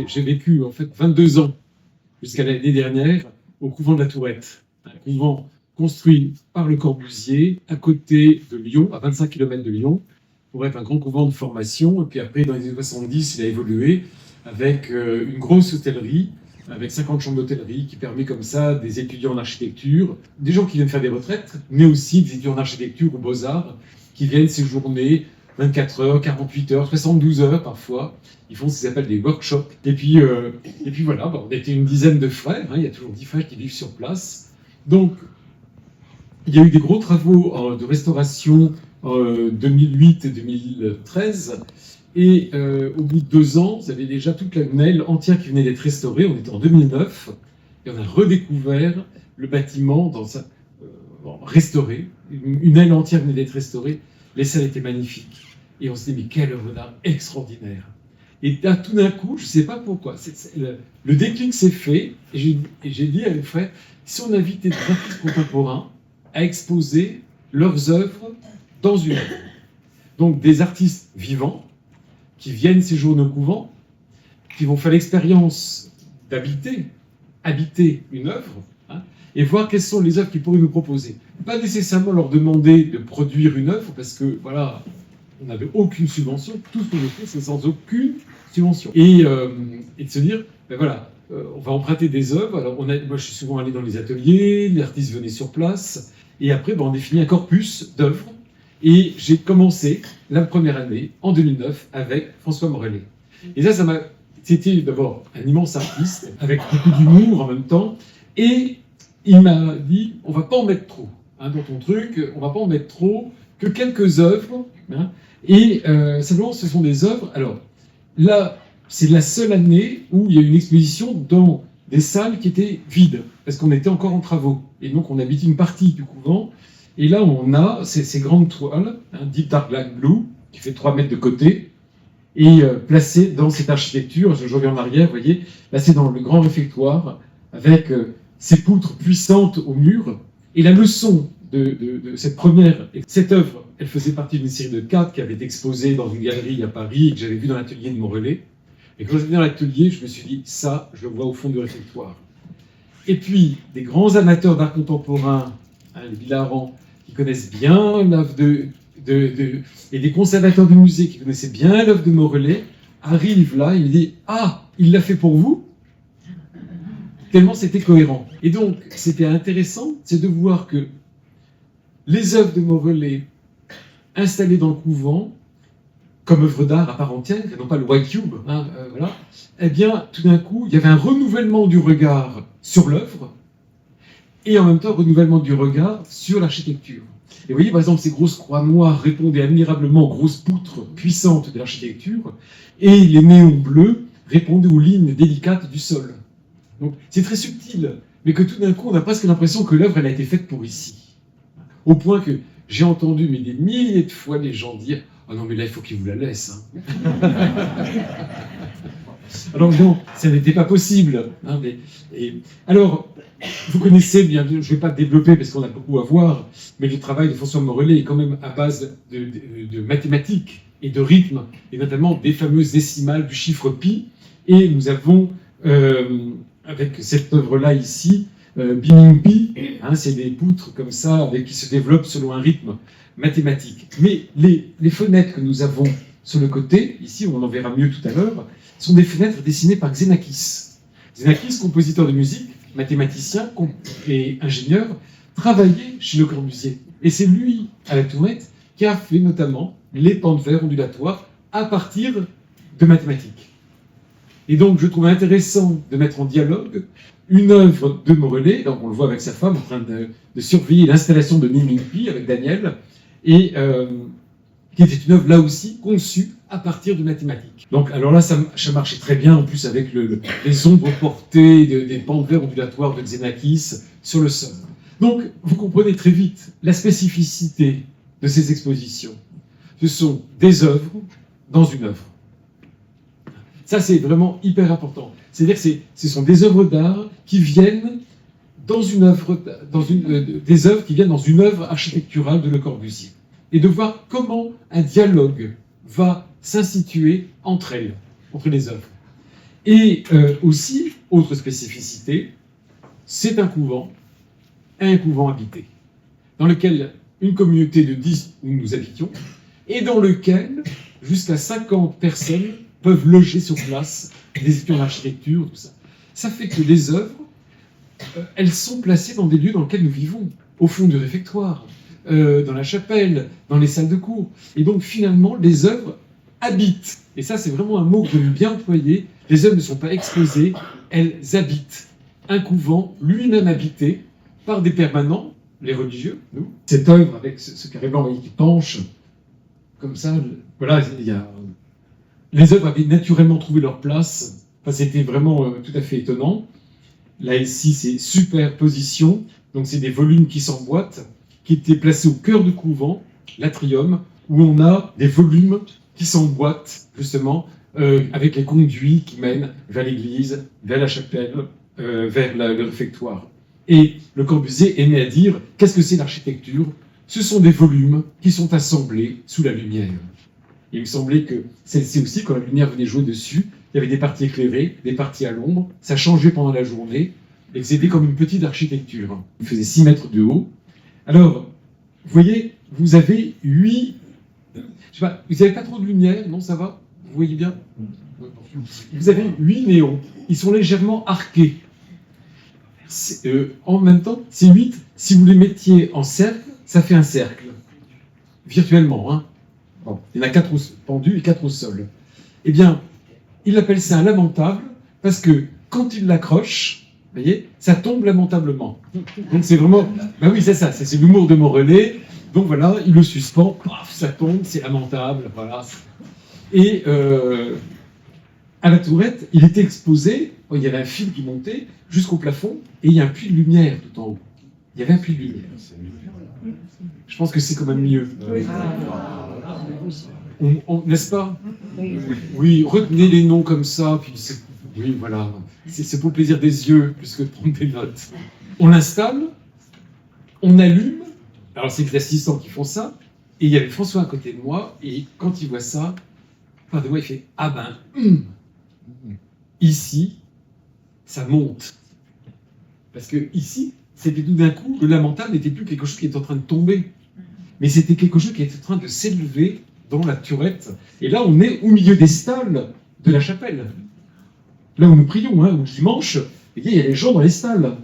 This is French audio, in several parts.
J'ai vécu en fait 22 ans jusqu'à l'année dernière au couvent de la Tourette, un couvent construit par Le Corbusier à côté de Lyon, à 25 km de Lyon, pour être un grand couvent de formation. Et puis après, dans les années 70, il a évolué avec une grosse hôtellerie, avec 50 chambres d'hôtellerie, qui permet comme ça des étudiants en architecture, des gens qui viennent faire des retraites, mais aussi des étudiants en architecture ou beaux-arts qui viennent séjourner 24 heures, 48 heures, 72 heures parfois. Ils font ce qu'ils appellent des workshops. Et puis voilà, bon, on était une dizaine de frères, hein, il y a toujours 10 frères qui vivent sur place. Donc, il y a eu des gros travaux de restauration en 2008 et 2013. Et au bout de 2 ans, vous avez déjà toute une aile entière qui venait d'être restaurée. On était en 2009 et on a redécouvert le bâtiment restauré. Une aile entière venait d'être restaurée. Les salles étaient magnifiques. Et on se dit, mais quelle œuvre d'art extraordinaire. Et là, tout d'un coup, je ne sais pas pourquoi, le déclic s'est fait. Et j'ai dit à mes frères, si on invitait des artistes contemporains à exposer leurs œuvres dans une œuvre. Donc des artistes vivants qui viennent séjourner au couvent, qui vont faire l'expérience habiter une œuvre, hein, et voir quelles sont les œuvres qu'ils pourraient nous proposer. Pas nécessairement leur demander de produire une œuvre, parce que voilà, on n'avait aucune subvention, tout ce qu'on fait, c'est sans aucune subvention. Et de se dire, ben voilà, on va emprunter des œuvres. Alors moi, je suis souvent allé dans les ateliers, les artistes venaient sur place, et après, ben, on définit un corpus d'œuvres. Et j'ai commencé la première année, en 2009, avec François Morellet. Et c'était d'abord un immense artiste, avec beaucoup d'humour en même temps, et il m'a dit, on va pas en mettre trop, hein, dans ton truc, on va pas en mettre trop, que quelques œuvres, hein, et simplement ce sont des œuvres. Alors là, c'est la seule année où il y a eu une exposition dans des salles qui étaient vides, parce qu'on était encore en travaux, et donc on habitait une partie du couvent. Et là, on a ces grandes toiles, hein, Deep Dark Black Blue, qui fait 3 mètres de côté, et placées dans cette architecture. Je reviens en arrière, vous voyez, là c'est dans le grand réfectoire, avec ces poutres puissantes au mur. Et la leçon de cette œuvre, elle faisait partie d'une série de 4 qui avait été exposée dans une galerie à Paris, et que j'avais vu dans l'atelier de Morellet. Et quand j'étais dans l'atelier, je me suis dit, ça, je le vois au fond du réfectoire. Et puis, des grands amateurs d'art contemporain, hein, les Villarans, qui connaissent bien l'œuvre et des conservateurs du musée qui connaissaient bien l'œuvre de Morellet, arrivent là, il me dit « Ah, il l'a fait pour vous ?» Tellement c'était cohérent. Et donc, c'était intéressant, c'est de voir que les œuvres de Morellet installées dans le couvent, comme œuvre d'art à part entière, et non pas le White Cube, hein, voilà, eh bien, tout d'un coup, il y avait un renouvellement du regard sur l'œuvre, et en même temps, renouvellement du regard sur l'architecture. Et vous voyez, par exemple, ces grosses croix noires répondaient admirablement aux grosses poutres puissantes de l'architecture, et les néons bleus répondaient aux lignes délicates du sol. Donc, c'est très subtil, mais que tout d'un coup, on a presque l'impression que l'œuvre, elle a été faite pour ici. Au point que j'ai entendu mais des milliers de fois les gens dire « Ah non, mais là, il faut qu'il vous la laisse. Hein. » Alors non, ça n'était pas possible. Hein, alors, vous connaissez bien, je ne vais pas développer parce qu'on a beaucoup à voir, mais le travail de François Morellet est quand même à base de mathématiques et de rythme, et notamment des fameuses décimales du chiffre pi. Et nous avons, avec cette œuvre-là ici, Biming Pi, hein, c'est des poutres comme ça qui se développent selon un rythme mathématique. Mais les fenêtres que nous avons sur le côté, ici on en verra mieux tout à l'heure, sont des fenêtres dessinées par Xenakis. Xenakis, compositeur de musique, mathématicien et ingénieur, travaillait chez Le Corbusier. Et c'est lui, à la Tourette, qui a fait notamment les pans de verre ondulatoires à partir de mathématiques. Et donc je trouve intéressant de mettre en dialogue une œuvre de Morellet, donc on le voit avec sa femme en train de surveiller l'installation de Biming Pi avec Daniel, et qui était une œuvre là aussi conçue à partir de mathématiques. Donc alors là, ça marchait très bien, en plus avec les ombres portées des pans de verre ondulatoires de Xenakis sur le sol. Donc vous comprenez très vite la spécificité de ces expositions. Ce sont des œuvres dans une œuvre. Ça, c'est vraiment hyper important. C'est-à-dire que ce sont des œuvres d'art qui viennent dans une œuvre, des œuvres qui viennent dans une œuvre architecturale de Le Corbusier. Et de voir comment un dialogue va s'instituer entre elles, entre les œuvres. Et aussi, autre spécificité, c'est un couvent habité, dans lequel une communauté de 10 où nous habitions, et dans lequel jusqu'à 50 personnes peuvent loger sur place, des étudiants d'architecture, tout ça. Ça fait que les œuvres, elles sont placées dans des lieux dans lesquels nous vivons, au fond du réfectoire, dans la chapelle, dans les salles de cours. Et donc finalement, les œuvres habitent. Et ça, c'est vraiment un mot que j'aime bien employer. Les œuvres ne sont pas exposées, elles habitent. Un couvent lui-même habité par des permanents, les religieux, nous. Cette œuvre avec ce carré blanc qui penche, comme ça, voilà, les œuvres avaient naturellement trouvé leur place. Enfin, c'était vraiment tout à fait étonnant. Là, ici, c'est superposition. Donc, c'est des volumes qui s'emboîtent, qui étaient placés au cœur du couvent, l'atrium, où on a des volumes qui s'emboîtent, justement, avec les conduits qui mènent vers l'église, vers la chapelle, vers le réfectoire. Et Le Corbusier est né à dire, qu'est-ce que c'est l'architecture? Ce sont des volumes qui sont assemblés sous la lumière. Il me semblait que celle-ci aussi, quand la lumière venait jouer dessus, il y avait des parties éclairées, des parties à l'ombre, ça changeait pendant la journée, et c'était comme une petite architecture. Il faisait 6 mètres de haut. Alors, vous voyez, vous avez 8... Je sais pas, vous n'avez pas trop de lumière, non, ça va? Vous voyez bien? Vous avez 8 néons. Ils sont légèrement arqués. En même temps, ces 8, si vous les mettiez en cercle, ça fait un cercle. Virtuellement, hein. Bon, il y en a 4 pendus et 4 au sol. Eh bien, il appelle ça un lamentable parce que quand il l'accroche, vous voyez, ça tombe lamentablement. Donc c'est vraiment... Ben oui, c'est ça, c'est l'humour de Morellet. Donc voilà, il le suspend, paf, ça tombe, c'est lamentable, voilà. Et à la tourette, il était exposé, il y avait un fil qui montait jusqu'au plafond, et il y a un puits de lumière tout en haut. Il y avait un puits de lumière. Je pense que c'est quand même mieux. N'est-ce pas? Oui, retenez les noms comme ça, puis oui, voilà. C'est pour le plaisir des yeux, plus que de prendre des notes. On l'installe, on allume, alors c'est les assistants qui font ça, et il y avait François à côté de moi, et quand il voit ça, il fait « Ah ben, ici, ça monte. » Parce que ici, c'était tout d'un coup, le lamentable n'était plus quelque chose qui était en train de tomber, mais c'était quelque chose qui était en train de s'élever dans la turette. Et là, on est au milieu des stalles de la chapelle. Là où nous prions, hein, au dimanche, il y a les gens dans les stalles.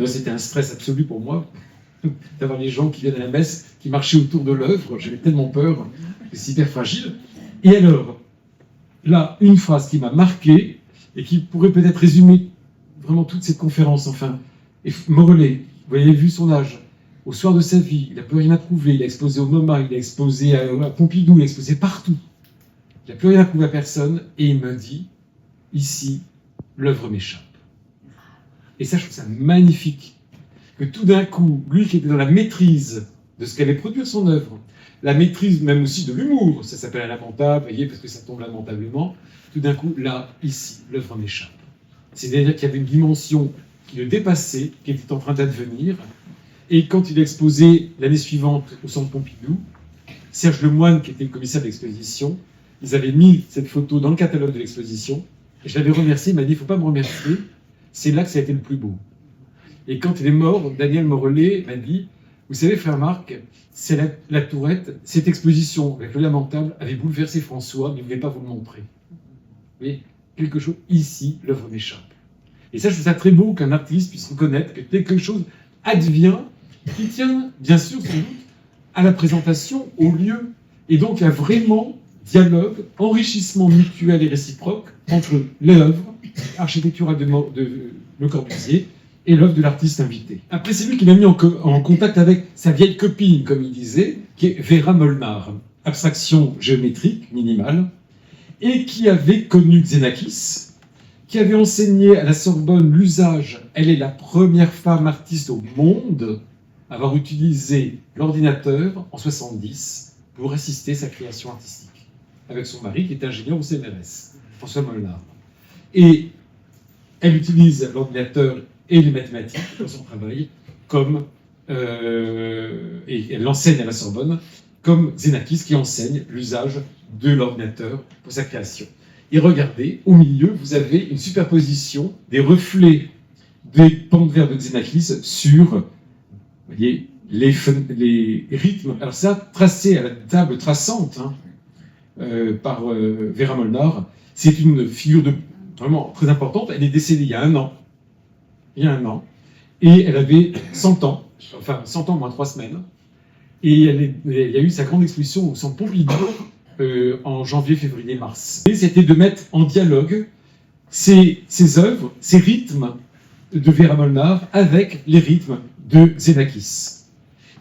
C'était un stress absolu pour moi, d'avoir les gens qui viennent à la messe, qui marchaient autour de l'œuvre. J'avais tellement peur, c'est hyper fragile. Et alors, là, une phrase qui m'a marqué, et qui pourrait peut-être résumer vraiment toute cette conférence, enfin. Et Morellet, vous avez vu son âge, au soir de sa vie, il n'a plus rien à prouver, il a exposé au MoMA, il a exposé à Pompidou, il a exposé partout. Il n'a plus rien à prouver à personne, et il me dit, ici, l'œuvre m'échappe. Et ça, je trouve ça magnifique, que tout d'un coup, lui qui était dans la maîtrise de ce qu'allait produire son œuvre, la maîtrise même aussi de l'humour, ça s'appelle un lamentable, vous voyez, parce que ça tombe lamentablement, tout d'un coup, là, ici, l'œuvre m'échappe. C'est-à-dire qu'il y avait une dimension qui le dépassait, qui était en train d'advenir, et quand il a exposé l'année suivante au Centre Pompidou, Serge Lemoine, qui était le commissaire de l'exposition, ils avaient mis cette photo dans le catalogue de l'exposition, et je l'avais remercié, il m'a dit, il ne faut pas me remercier, c'est là que ça a été le plus beau. Et quand il est mort, Daniel Morellet m'a dit, vous savez, frère Marc, c'est la tourette, cette exposition avec le lamentable avait bouleversé François, mais il ne voulait pas vous le montrer. Vous voyez, quelque chose, ici, l'œuvre m'échappe. Et ça, je trouve ça très beau qu'un artiste puisse reconnaître que quelque chose advient qui tient, bien sûr, sans doute, à la présentation, au lieu. Et donc, il y a vraiment dialogue, enrichissement mutuel et réciproque entre l'œuvre architecturale de Le Corbusier et l'œuvre de l'artiste invité. Après, c'est lui qui m'a mis en contact avec sa vieille copine, comme il disait, qui est Vera Molnar, abstraction géométrique minimale, et qui avait connu Xenakis, qui avait enseigné à la Sorbonne l'usage, elle est la première femme artiste au monde à avoir utilisé l'ordinateur en 70 pour assister à sa création artistique, avec son mari qui est ingénieur au CNRS, François Molnar. Et elle utilise l'ordinateur et les mathématiques dans son travail, et elle enseigne à la Sorbonne, comme Xenakis qui enseigne l'usage de l'ordinateur pour sa création. Et regardez, au milieu, vous avez une superposition des reflets des pans de verre de Xenakis sur, vous voyez, les rythmes. Alors ça, tracé à la table traçante par Vera Molnar, c'est une figure vraiment très importante. Elle est décédée il y a un an. Et elle avait 100 ans, enfin 100 ans moins 3 semaines. Et il y a eu sa grande exposition au Centre Pompidou en janvier, février, mars. Et c'était de mettre en dialogue ces œuvres, ces rythmes de Vera Molnar avec les rythmes de Xenakis.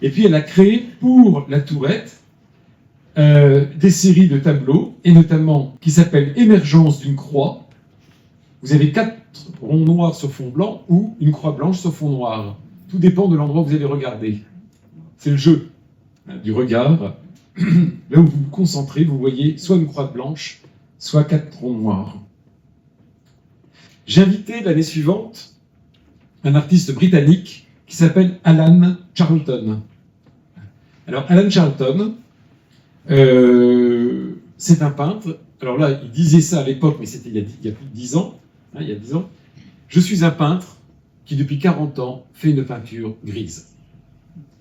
Et puis elle a créé pour la Tourette des séries de tableaux, et notamment qui s'appellent Émergence d'une croix. Vous avez 4 ronds noirs sur fond blanc ou une croix blanche sur fond noir. Tout dépend de l'endroit où vous allez regarder. C'est le jeu du regard. Là où vous vous concentrez, vous voyez soit une croix blanche, soit 4 ronds noirs. J'ai invité l'année suivante un artiste britannique qui s'appelle Alan Charlton. Alors Alan Charlton, c'est un peintre. Alors là, il disait ça à l'époque, mais c'était il y a plus de 10 ans. Il y a 10 ans. Je suis un peintre qui, depuis 40 ans, fait une peinture grise.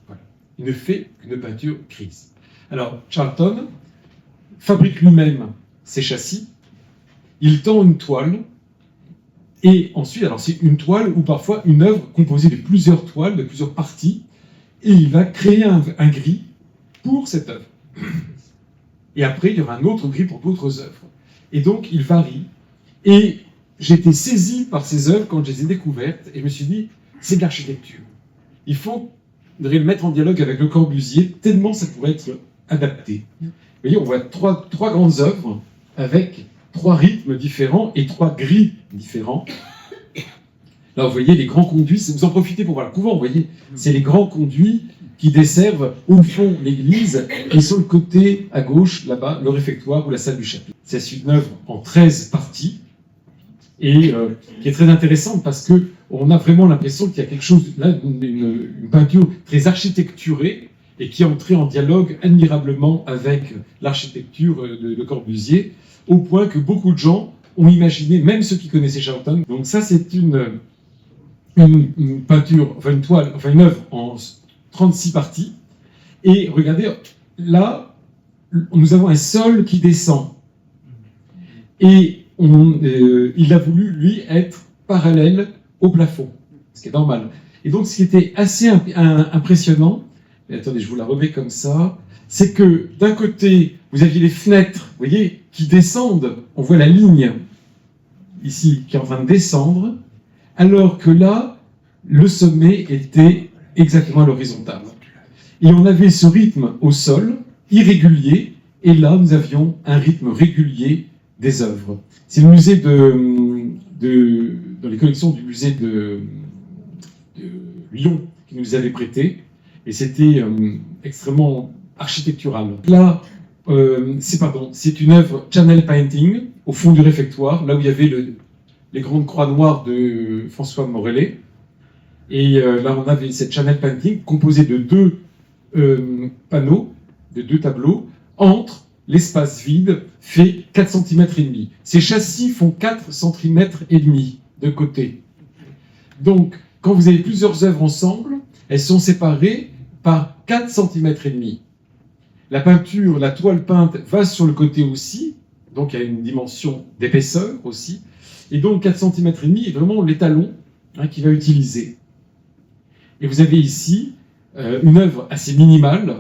Voilà. Il ne fait qu'une peinture grise. Alors, Charlton fabrique lui-même ses châssis. Il tend une toile. Et ensuite, alors c'est une toile ou parfois une œuvre composée de plusieurs toiles, de plusieurs parties. Et il va créer un gris pour cette œuvre. Et après, il y aura un autre gris pour d'autres œuvres. Et donc, il varie. Et j'étais saisi par ces œuvres quand je les ai découvertes, et je me suis dit, c'est de l'architecture. Il faudrait le mettre en dialogue avec Le Corbusier, tellement ça pourrait être adapté. Vous voyez, on voit trois grandes œuvres avec 3 rythmes différents et 3 gris différents. Là, vous voyez les grands conduits, vous en profitez pour voir le couvent, vous voyez, c'est les grands conduits qui desservent au fond l'église, et sur le côté à gauche, là-bas, le réfectoire ou la salle du chapitre. C'est une œuvre en 13 parties, et qui est très intéressante parce qu'on a vraiment l'impression qu'il y a quelque chose, là, une peinture très architecturée, et qui est entrée en dialogue admirablement avec l'architecture de Corbusier, au point que beaucoup de gens ont imaginé, même ceux qui connaissaient Charlton. Donc ça, c'est une peinture, enfin une toile, enfin une œuvre en 36 parties. Et regardez, là, nous avons un sol qui descend. Et il a voulu, lui, être parallèle au plafond, ce qui est normal. Et donc, ce qui était assez impressionnant, et attendez, je vous la remets comme ça, c'est que d'un côté, vous aviez les fenêtres, vous voyez, qui descendent, on voit la ligne ici qui est en train de descendre, alors que là, le sommet était exactement à l'horizontale. Et on avait ce rythme au sol, irrégulier, et là, nous avions un rythme régulier des œuvres. C'est le musée dans les collections du musée de Lyon qui nous les avait prêté, et c'était extrêmement architectural. Là, c'est une œuvre channel painting au fond du réfectoire, là où il y avait les grandes croix noires de François Morellet. Et là, on avait cette channel painting composée de 2 panneaux, de 2 tableaux, entre l'espace vide fait 4 cm et demi. Ces châssis font 4 cm et demi de côté. Donc, quand vous avez plusieurs œuvres ensemble, elles sont séparées par 4 cm et demi. La peinture, la toile peinte va sur le côté aussi, donc il y a une dimension d'épaisseur aussi, et donc 4 cm et demi est vraiment l'étalon qu'il va utiliser. Et vous avez ici une œuvre assez minimale,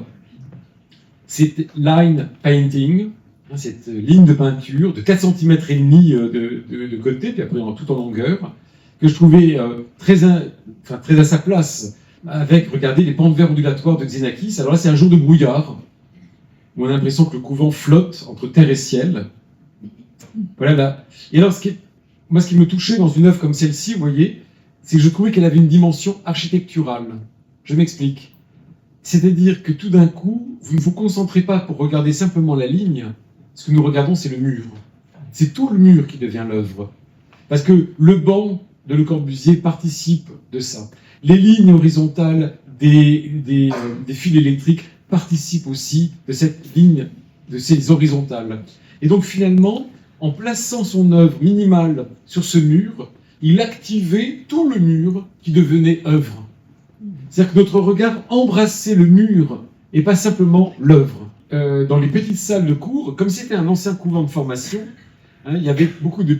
c'est line painting, cette ligne de peinture de 4 cm et demi de côté, puis après tout en longueur, que je trouvais très à sa place, avec, regardez, les pans de verre ondulatoires de Xenakis. Alors là, c'est un jour de brouillard, où on a l'impression que le couvent flotte entre terre et ciel. Voilà là. Et alors, ce qui me touchait dans une œuvre comme celle-ci, vous voyez, c'est que je trouvais qu'elle avait une dimension architecturale. Je m'explique. C'est-à-dire que tout d'un coup, vous ne vous concentrez pas pour regarder simplement la ligne. Ce que nous regardons, c'est le mur. C'est tout le mur qui devient l'œuvre. Parce que le banc de Le Corbusier participe de ça. Les lignes horizontales des fils électriques participent aussi de cette ligne, de ces horizontales. Et donc finalement, en plaçant son œuvre minimale sur ce mur, il activait tout le mur qui devenait œuvre. C'est-à-dire que notre regard embrassait le mur et pas simplement l'œuvre. Dans les petites salles de cours, comme c'était un ancien couvent de formation, il y avait beaucoup de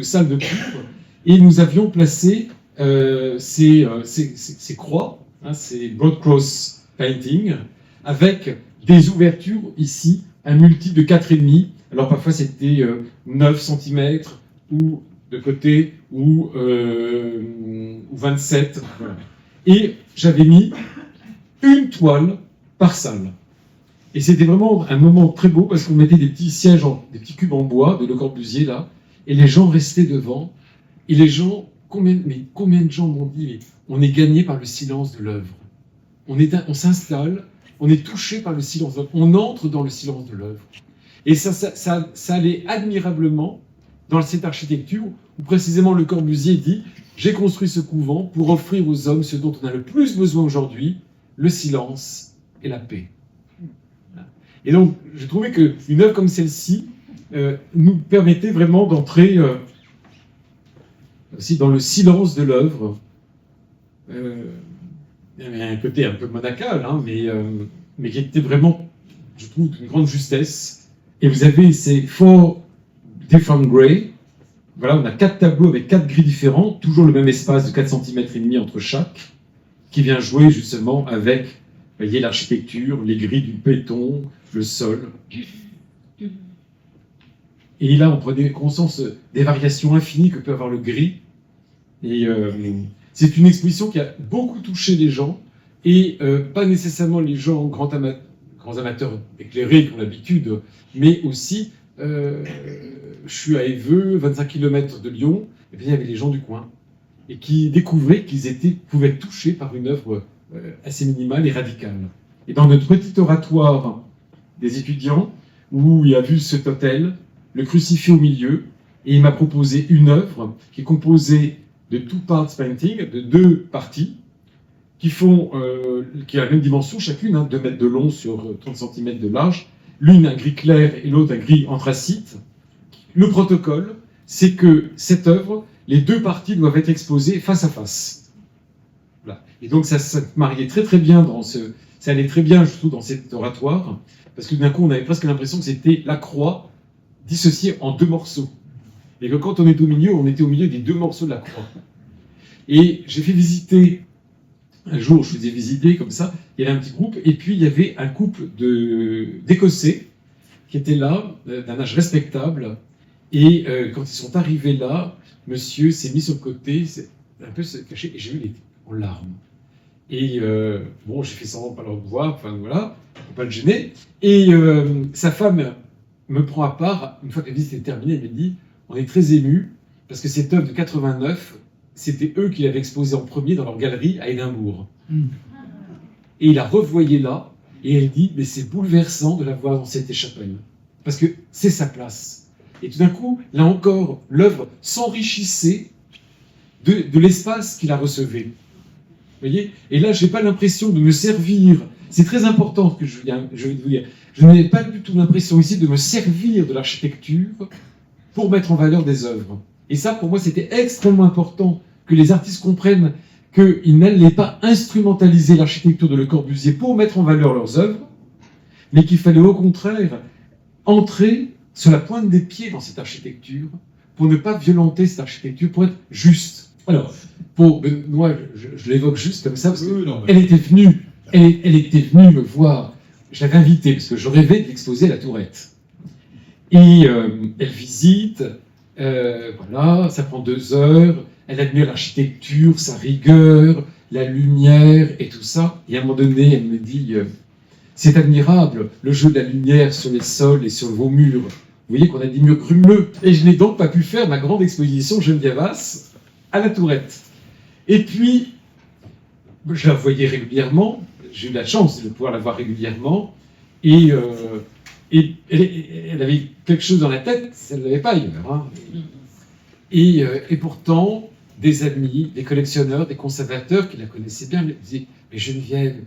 salles de cours et nous avions placé ces croix, ces broad cross painting, avec des ouvertures ici, un multi de 4,5. Alors parfois c'était 9 cm ou de côté ou 27. Voilà. Et j'avais mis une toile par salle. Et c'était vraiment un moment très beau parce qu'on mettait des petits sièges, des petits cubes en bois de Le Corbusier là, et les gens restaient devant. Et les gens, combien de gens m'ont dit, mais on est gagné par le silence de l'œuvre. On s'installe, on est touché par le silence de l'œuvre, on entre dans le silence de l'œuvre. Et ça allait admirablement dans cette architecture où précisément Le Corbusier dit « J'ai construit ce couvent pour offrir aux hommes ce dont on a le plus besoin aujourd'hui, le silence et la paix. » Et donc, je trouvais qu'une œuvre comme celle-ci nous permettait vraiment d'entrer aussi dans le silence de l'œuvre. Il y avait un côté un peu monacal, mais qui était vraiment, je trouve, d'une grande justesse. Et vous avez ces 4 different grey. Voilà, on a 4 tableaux avec 4 gris différents, toujours le même espace de 4,5 cm entre chaque, qui vient jouer justement avec, vous voyez, l'architecture, les gris du béton, le sol. Et là, on prenait conscience des variations infinies que peut avoir le gris. Et c'est une exposition qui a beaucoup touché les gens, et pas nécessairement les gens grands amateurs éclairés qui ont l'habitude, mais aussi, je suis à Éveux, 25 km de Lyon, et bien il y avait les gens du coin, et qui découvraient qu'ils pouvaient être touchés par une œuvre assez minimale et radicale. Et dans notre petit oratoire des étudiants, où il a vu cet autel, le crucifix au milieu, et il m'a proposé une œuvre qui est composée de 2 parts painting, de 2 parties, qui a la même dimension chacune, 2 mètres de long sur 30 cm de large, l'une un gris clair et l'autre un gris anthracite. Le protocole, c'est que cette œuvre, les 2 parties doivent être exposées face à face. Voilà. Et donc ça mariait très très bien ça allait très bien, je trouve, dans cet oratoire, parce que d'un coup on avait presque l'impression que c'était la croix dissociée en 2 morceaux. Et que quand on est au milieu, on était au milieu des 2 morceaux de la croix. Et j'ai fait visiter, un jour je faisais visiter comme ça, il y avait un petit groupe, et puis il y avait un couple d'Écossais qui étaient là, d'un âge respectable, et quand ils sont arrivés là, monsieur s'est mis sur le côté, un peu se cacher, et j'ai vu les en larmes. Et bon, j'ai fait semblant de pas leur voir, enfin voilà, pour pas le gêner. Et sa femme me prend à part, une fois que la visite est terminée, elle me dit « On est très émus, parce que cette œuvre de 89, c'était eux qui l'avaient exposée en premier dans leur galerie à Édimbourg. Et il la revoyait là, et elle dit « Mais c'est bouleversant de la voir dans cette chapelle, parce que c'est sa place. » Et tout d'un coup, là encore, l'œuvre s'enrichissait de l'espace qu'il a recevait. Vous voyez ? Et là, je n'ai pas l'impression de me servir. C'est très important ce que je vais vous dire. Je n'ai pas du tout l'impression ici de me servir de l'architecture pour mettre en valeur des œuvres. Et ça, pour moi, c'était extrêmement important que les artistes comprennent qu'ils n'allaient pas instrumentaliser l'architecture de Le Corbusier pour mettre en valeur leurs œuvres, mais qu'il fallait au contraire entrer sur la pointe des pieds dans cette architecture pour ne pas violenter cette architecture, pour être juste. Alors, pour Benoît, je l'évoque juste comme ça, parce qu'elle était venue me voir. Je l'avais invitée, parce que je rêvais de l'exposer à la Tourette. Et elle visite, voilà, ça prend 2 heures, elle admire l'architecture, sa rigueur, la lumière et tout ça. Et à un moment donné, elle me dit c'est admirable, le jeu de la lumière sur les sols et sur vos murs. Vous voyez qu'on a des murs grumeleux. Et je n'ai donc pas pu faire ma grande exposition Geneviève-As à la Tourette. Et puis, je la voyais régulièrement, j'ai eu la chance de pouvoir la voir régulièrement, et elle avait quelque chose dans la tête, elle ne l'avait pas ailleurs. Hein. Et pourtant, des amis, des collectionneurs, des conservateurs qui la connaissaient bien me disaient « Mais Geneviève,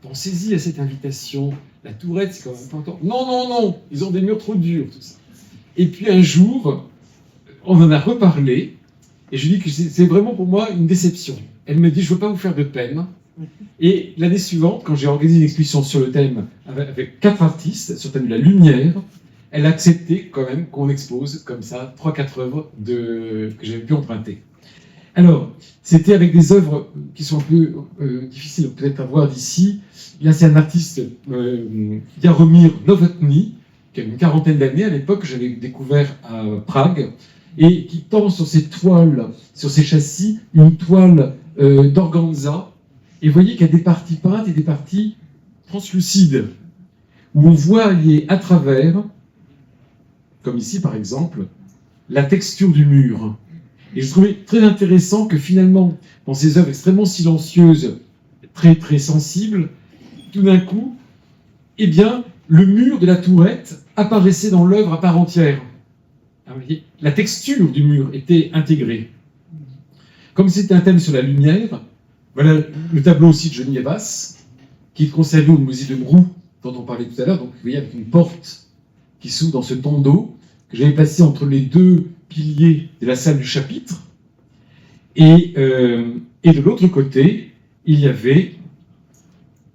pensez-y à cette invitation, la Tourette, c'est quand même pas important. » Non, non, non, ils ont des murs trop durs, tout ça. Et puis un jour, on en a reparlé, et je lui dis que c'est vraiment pour moi une déception. Elle me dit, je ne veux pas vous faire de peine. Et l'année suivante, quand j'ai organisé une exposition sur le thème avec 4 artistes, sur le thème de la lumière, elle a accepté quand même qu'on expose comme ça 3-4 œuvres que j'avais pu emprunter. Alors, c'était avec des œuvres qui sont un peu difficiles peut-être à voir d'ici. Là, c'est un artiste, Jaromír Novotný, qui a une 40aine d'années à l'époque, que j'avais découvert à Prague, et qui tend sur ses toiles, sur ses châssis, une toile d'organza. Et vous voyez qu'il y a des parties peintes et des parties translucides, où on voit à travers, comme ici par exemple, la texture du mur. Et je trouvais très intéressant que finalement, dans ces œuvres extrêmement silencieuses, très très sensibles, tout d'un coup, eh bien, le mur de la tourette apparaissait dans l'œuvre à part entière. La texture du mur était intégrée. Comme c'était un thème sur la lumière, voilà le tableau aussi de Johnny Evas, qui est conservé au musée de Brou, dont on parlait tout à l'heure, donc vous voyez avec une porte qui s'ouvre dans ce tombeau, que j'avais placé entre les 2 piliers de la salle du chapitre, et de l'autre côté, il y avait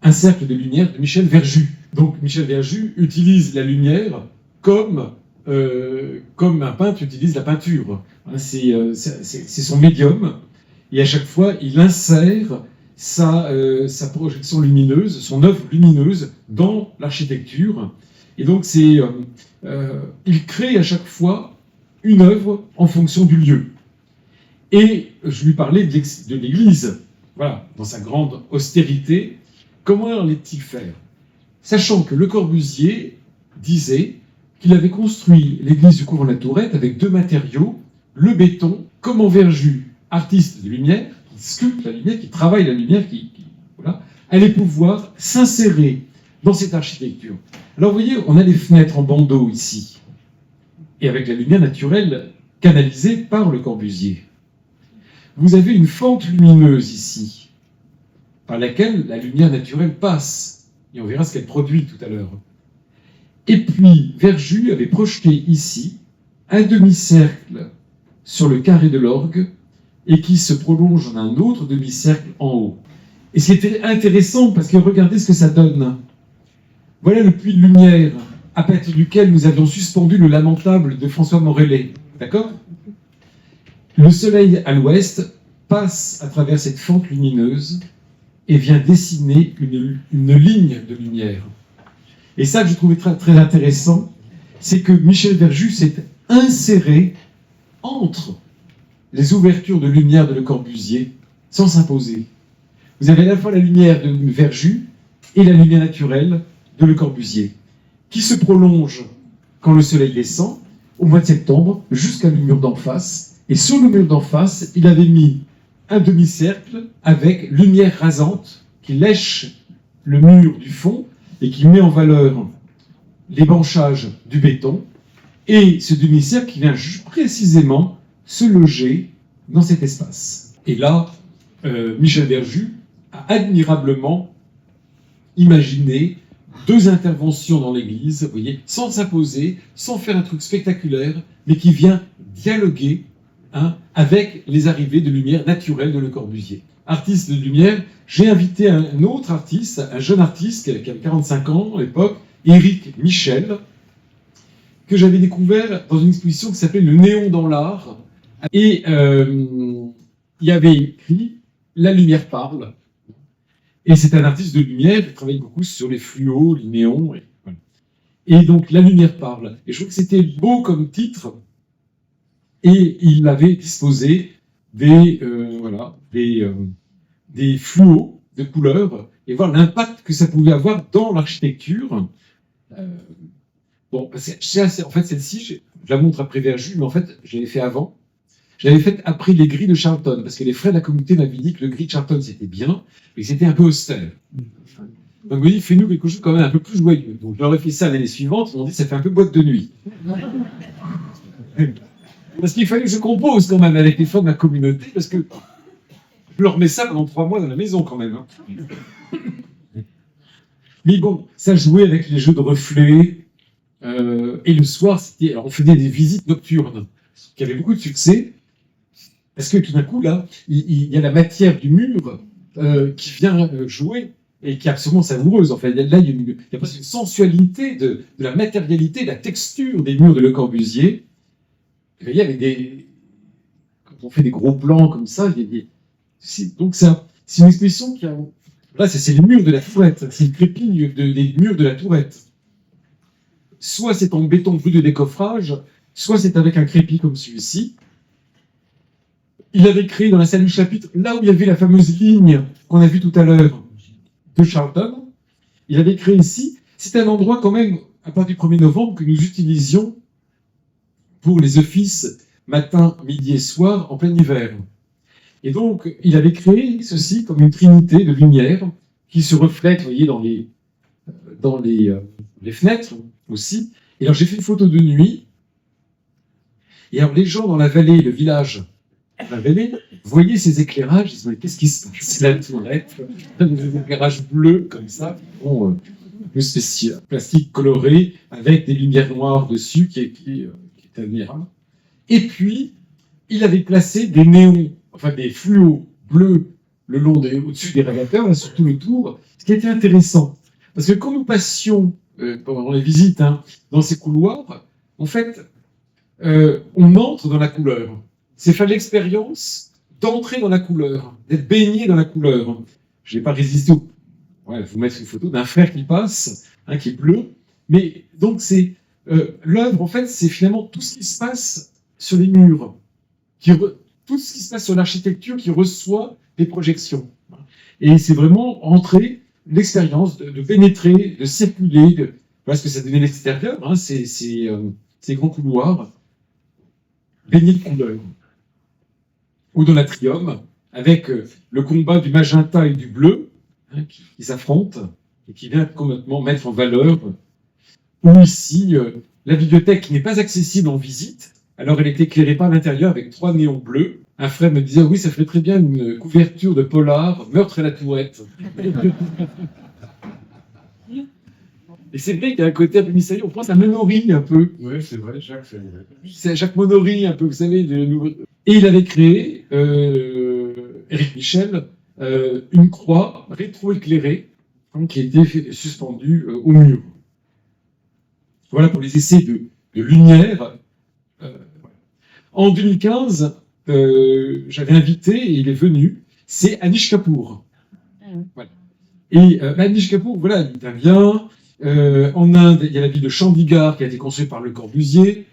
un cercle de lumière de Michel Verjus. Donc Michel Verjus utilise la lumière comme un peintre utilise la peinture. C'est son médium, et à chaque fois, il insère sa projection lumineuse, son œuvre lumineuse dans l'architecture. Et donc, il crée à chaque fois une œuvre en fonction du lieu. Et je lui parlais de l'Église, voilà, dans sa grande austérité. Comment allait-il faire? Sachant que Le Corbusier disait qu'il avait construit l'église du couvent de la Tourette avec 2 matériaux, le béton, comme Verjus, artiste de lumière, qui sculpte la lumière, qui travaille la lumière, voilà, allait pouvoir s'insérer dans cette architecture. Alors vous voyez, on a des fenêtres en bandeau ici, et avec la lumière naturelle canalisée par Le Corbusier. Vous avez une fente lumineuse ici, par laquelle la lumière naturelle passe, et on verra ce qu'elle produit tout à l'heure. Et puis, Verjus avait projeté ici un demi-cercle sur le carré de l'orgue et qui se prolonge en un autre demi-cercle en haut. Et c'était intéressant parce que regardez ce que ça donne. Voilà le puits de lumière à partir duquel nous avions suspendu le lamentable de François Morellet. D'accord? Le soleil à l'ouest passe à travers cette fente lumineuse et vient dessiner une ligne de lumière. Et ça que je trouvais très, très intéressant, c'est que Michel Verjus s'est inséré entre les ouvertures de lumière de Le Corbusier sans s'imposer. Vous avez à la fois la lumière de Verjus et la lumière naturelle de Le Corbusier, qui se prolonge quand le soleil descend, au mois de septembre, jusqu'à le mur d'en face. Et sur le mur d'en face, il avait mis un demi-cercle avec lumière rasante qui lèche le mur du fond et qui met en valeur les branchages du béton, et ce demi-cercle qui vient précisément se loger dans cet espace. Et là, Michel Verjus a admirablement imaginé 2 interventions dans l'église, vous voyez, sans s'imposer, sans faire un truc spectaculaire, mais qui vient dialoguer avec les arrivées de lumière naturelle de Le Corbusier. Artiste de lumière, j'ai invité un autre artiste, un jeune artiste qui avait 45 ans à l'époque, Éric Michel, que j'avais découvert dans une exposition qui s'appelait Le néon dans l'art. Et il y avait écrit « La lumière parle ». Et c'est un artiste de lumière qui travaille beaucoup sur les fluos, les néons. Et donc, La lumière parle. Et je trouve que c'était beau comme titre. Et il avait disposé des fluos de couleurs et voir l'impact que ça pouvait avoir dans l'architecture. Bon, parce que, en fait, celle-ci, je la montre après Verjus, mais en fait, je l'avais fait avant. Je l'avais fait après les grilles de Charlton, parce que les frères de la communauté m'avaient dit que le gris de Charlton, c'était bien, mais que c'était un peu austère. Donc, ils m'ont dit, fais-nous quelque chose quand même un peu plus joyeux. Donc, je leur ai fait ça l'année suivante, ils m'ont dit, ça fait un peu boîte de nuit. Parce qu'il fallait que je compose quand même avec les frères de la communauté, parce que je leur mets ça pendant 3 mois dans la maison quand même. Mais bon, ça jouait avec les jeux de reflets, Et le soir, alors on faisait des visites nocturnes qui avaient beaucoup de succès. Parce que tout d'un coup, là, il y a la matière du mur qui vient jouer et qui est absolument savoureuse. En fait, là, il y a presque une sensualité de la matérialité, de la texture des murs de Le Corbusier. Vous voyez, avec quand on fait des gros plans comme ça, donc c'est une expression qui a... Là, c'est les murs de la Tourette, c'est le crépi des murs de la Tourette. Soit c'est en béton brut de décoffrage, soit c'est avec un crépi comme celui-ci. Il avait créé dans la salle du chapitre, là où il y avait la fameuse ligne qu'on a vue tout à l'heure de Charlton, il avait créé ici, c'est un endroit quand même, à partir du 1er novembre, que nous utilisions pour les offices matin, midi et soir en plein hiver. Et donc, il avait créé ceci comme une trinité de lumière qui se reflète, vous voyez, dans les fenêtres aussi. Et alors, j'ai fait une photo de nuit. Et alors, les gens dans la vallée, le village, la vallée, voyaient ces éclairages, ils se disaient, qu'est-ce qui se passe? C'est la Tourette, des éclairages bleus, comme ça, spécial, plastique coloré, avec des lumières noires dessus, qui est admirable. Et puis, il avait placé des néons, enfin des fluos bleus au-dessus des radiateurs, là, sur tout le tour, ce qui était intéressant. Parce que quand nous passions, pendant les visites, dans ces couloirs, en fait, on entre dans la couleur. C'est faire l'expérience d'entrer dans la couleur, d'être baigné dans la couleur. Je n'ai pas résisté vous mettre une photo d'un frère qui passe, qui est bleu. Mais donc, c'est l'œuvre, en fait, c'est finalement tout ce qui se passe sur les murs, tout ce qui se passe sur l'architecture qui reçoit des projections. Et c'est vraiment entrer l'expérience de pénétrer, de circuler, voilà ce que ça donnait à l'extérieur, ces grands couloirs baignés de couleurs. Ou dans l'atrium, avec le combat du magenta et du bleu, qui s'affrontent, et qui vient complètement mettre en valeur, ou ici, la bibliothèque qui n'est pas accessible en visite, alors elle est éclairée par l'intérieur avec 3 néons bleus. Un frère me disait, oui, ça ferait très bien une couverture de polar, Meurtre à la Tourette. Et c'est vrai qu'il y a un côté un peu mystérieux, on pense à Monory un peu. Oui, c'est vrai, Jacques. C'est Jacques Monory un peu, vous savez. Et il avait créé, Éric Michel, une croix rétro-éclairée qui était suspendue au mur. Voilà pour les essais de lumière. En 2015, j'avais invité, et il est venu, c'est Anish Kapoor. Voilà. Et Anish Kapoor, voilà, il est indien. En Inde, il y a la ville de Chandigarh qui a été construite par Le Corbusier.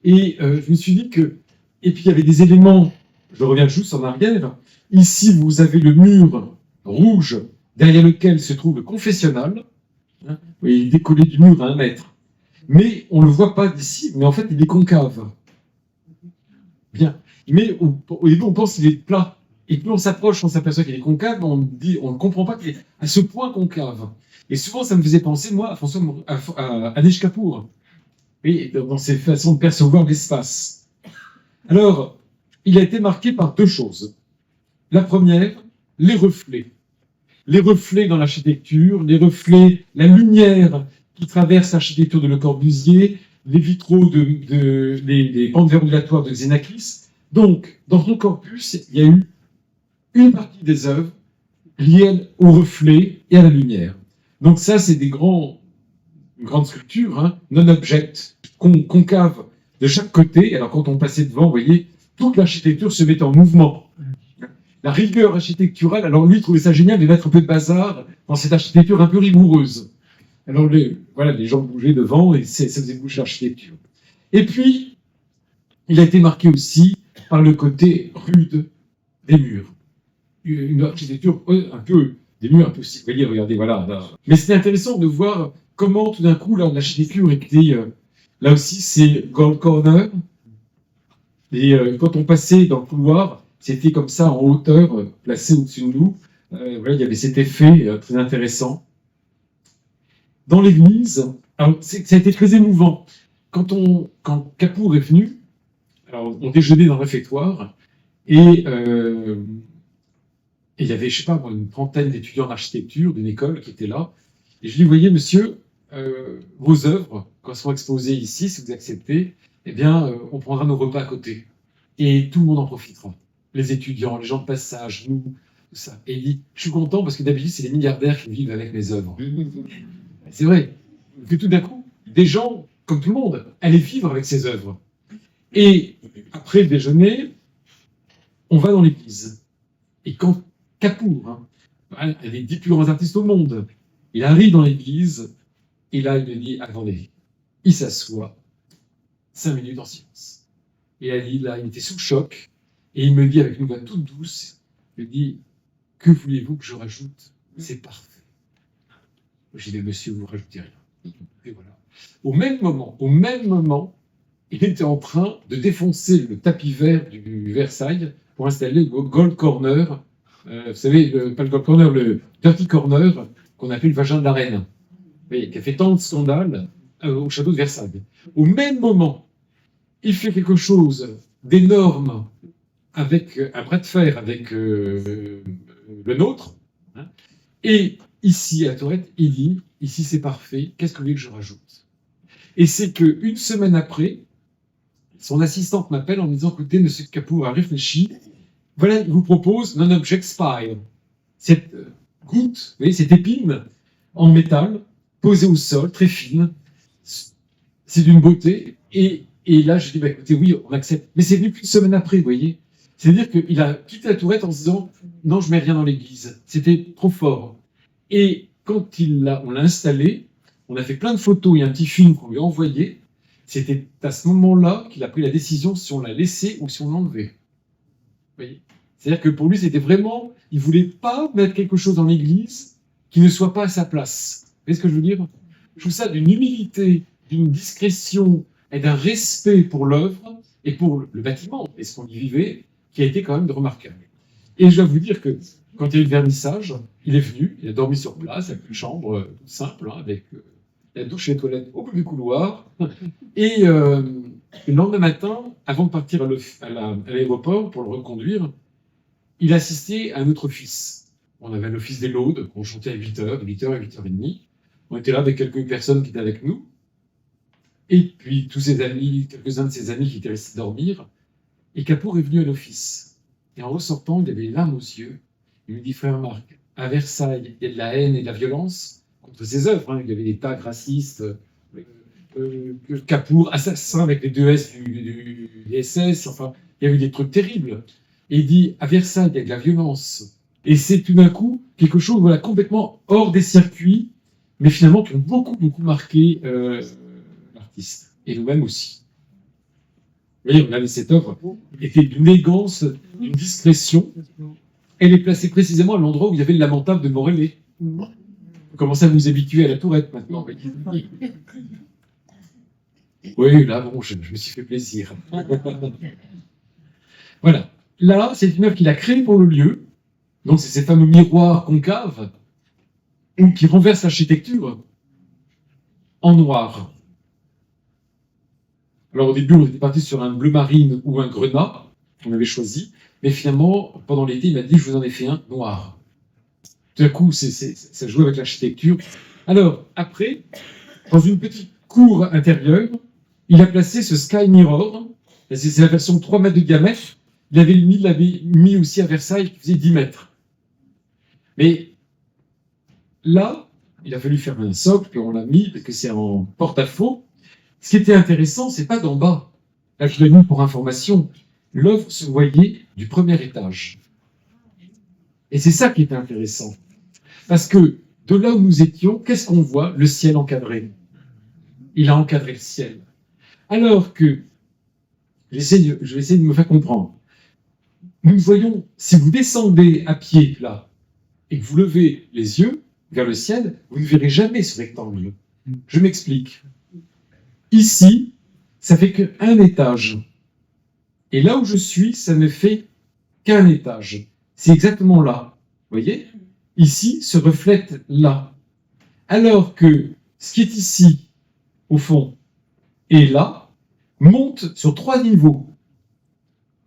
Et je me suis dit que... Et puis il y avait des éléments, je reviens juste en arrière. Ici, vous avez le mur rouge derrière lequel se trouve le confessionnal. Il est décollé du mur à 1 mètre. Mais on ne le voit pas d'ici, mais en fait, il est concave. Bien. Mais au début, on pense qu'il est plat. Et plus on s'approche, on s'aperçoit qu'il est concave, on ne comprend pas qu'il est à ce point concave. Et souvent, ça me faisait penser, moi, à Anish Kapoor. Oui, dans ses façons de percevoir l'espace. Alors, il a été marqué par 2 choses. La première, les reflets. Les reflets dans l'architecture, les reflets, la lumière qui traverse l'architecture de Le Corbusier, les vitraux les pentes ondulatoires de Xenakis. Donc, dans son corpus, il y a eu une partie des œuvres liées aux reflets et à la lumière. Donc ça, c'est une grande sculpture, non-object, concave de chaque côté. Alors quand on passait devant, vous voyez, toute l'architecture se met en mouvement. La rigueur architecturale, alors lui, il trouvait ça génial de mettre un peu de bazar dans cette architecture un peu rigoureuse. Alors les gens bougeaient devant et ça faisait bouger l'architecture. Et puis, il a été marqué aussi par le côté rude des murs. Une architecture un peu, des murs un peu, vous voyez, regardez, voilà. Là. Mais c'était intéressant de voir comment tout d'un coup, là, l'architecture était, là aussi, c'est Gold Corner. Et quand on passait dans le couloir, c'était comme ça, en hauteur, placé au-dessus de nous. Voilà, il y avait cet effet très intéressant. Dans l'église, alors, ça a été très émouvant. Quand Kapoor est venu, alors, on déjeunait dans le réfectoire, et il y avait, je sais pas, une trentaine d'étudiants d'architecture d'une école qui étaient là. Et je lui dis, voyez, monsieur, vos œuvres, quand elles seront exposées ici, si vous acceptez, eh bien, on prendra nos repas à côté. Et tout le monde en profitera. Les étudiants, les gens de passage, nous, tout ça. Et il dit, je suis content parce que d'habitude, c'est les milliardaires qui vivent avec mes œuvres. C'est vrai que tout d'un coup, des gens, comme tout le monde, allaient vivre avec ses œuvres. Et après le déjeuner, on va dans l'église. Et quand Kapoor, un des 10 plus grands artistes au monde, il arrive dans l'église, et là, il me dit, attendez, il s'assoit, 5 minutes en silence. Et Ali, là, il était sous le choc, et il me dit avec une voix toute douce, il me dit, que voulez-vous que je rajoute? C'est parfait. J'ai dit, monsieur, vous rajoutez rien. Et voilà. Au même moment, il était en train de défoncer le tapis vert du Versailles pour installer le Gold Corner, vous savez, pas le Gold Corner, le Dirty Corner, qu'on appelle le vagin de la reine, qui a fait tant de scandales au château de Versailles. Au même moment, il fait quelque chose d'énorme avec un bras de fer avec le nôtre, hein, et ici, à la Tourette, il dit, ici c'est parfait, qu'est-ce que vous voulez que je rajoute? Et c'est qu'une semaine après, son assistante m'appelle en me disant, écoutez, monsieur Kapoor a réfléchi, voilà, il vous propose non-object spire. Cette goutte, vous voyez, cette épine en métal, posée au sol, très fine, c'est d'une beauté, et là, je dis, bah, écoutez, oui, on accepte. Mais c'est venu qu'une semaine après, vous voyez. C'est-à-dire qu'il a quitté la Tourette en se disant, non, je mets rien dans l'église. C'était trop fort. Et quand on l'a installé, on a fait plein de photos et un petit film qu'on lui a envoyé. C'était à ce moment-là qu'il a pris la décision si on l'a laissé ou si on l'enlevait. Vous voyez. C'est-à-dire que pour lui, c'était vraiment, il voulait pas mettre quelque chose dans l'église qui ne soit pas à sa place. Vous voyez ce que je veux dire? Je trouve ça d'une humilité, d'une discrétion et d'un respect pour l'œuvre et pour le bâtiment et ce qu'on y vivait, qui a été quand même de remarquable. Et je dois vous dire que quand il y a eu le vernissage, il est venu, il a dormi sur place, avec une chambre simple, hein, avec la douche et les toilettes au bout du couloir. Et le lendemain matin, avant de partir à l'aéroport pour le reconduire, il assistait à un autre office. On avait l'office des laudes, qu'on chantait à 8h, 8h et 8h30. On était là avec quelques personnes qui étaient avec nous. Et puis tous ses amis, quelques-uns de ses amis qui étaient restés dormir. Et Kapoor est venu à l'office. Et en ressortant, il avait les larmes aux yeux. Il me dit, frère Marc, à Versailles, il y a de la haine et de la violence contre ses œuvres. Hein. Il y avait des tags racistes, Kapoor, assassin avec les 2 S du SS. Enfin, il y a eu des trucs terribles. Et il dit, à Versailles, il y a de la violence. Et c'est tout d'un coup quelque chose, voilà, complètement hors des circuits, mais finalement qui ont beaucoup, beaucoup marqué l'artiste. Et nous-mêmes aussi. Vous voyez, on avait cette œuvre, était d'une élégance, d'une discrétion. Elle est placée précisément à l'endroit où il y avait le lamentable de Morellet. Vous commencez à vous habituer à la Tourette maintenant. Oui, là, bon, je me suis fait plaisir. Voilà. Là, c'est une œuvre qu'il a créée pour le lieu. Donc, c'est ces fameux miroirs concaves qui renversent l'architecture en noir. Alors, au début, on était parti sur un bleu marine ou un grenat, on avait choisi. Mais finalement, pendant l'été, il m'a dit, je vous en ai fait un noir. Tout d'un coup, ça joue avec l'architecture. Alors, après, dans une petite cour intérieure, il a placé ce Sky Mirror. C'est la version 3 mètres de diamètre. Il l'avait mis aussi à Versailles, qui faisait 10 mètres. Mais là, il a fallu faire un socle, puis on l'a mis, parce que c'est en porte-à-faux. Ce qui était intéressant, c'est pas d'en bas. Là, je l'ai mis pour information. L'œuvre se voyait du premier étage. Et c'est ça qui est intéressant. Parce que de là où nous étions, qu'est-ce qu'on voit? Le ciel encadré. Il a encadré le ciel. Alors que, je vais essayer de me faire comprendre. Nous voyons, si vous descendez à pied là, et que vous levez les yeux vers le ciel, vous ne verrez jamais ce rectangle. Je m'explique. Ici, ça fait qu'un étage. Et là où je suis, ça ne fait qu'un étage. C'est exactement là. Vous voyez? Ici se reflète là. Alors que ce qui est ici, au fond, et là, monte sur 3 niveaux.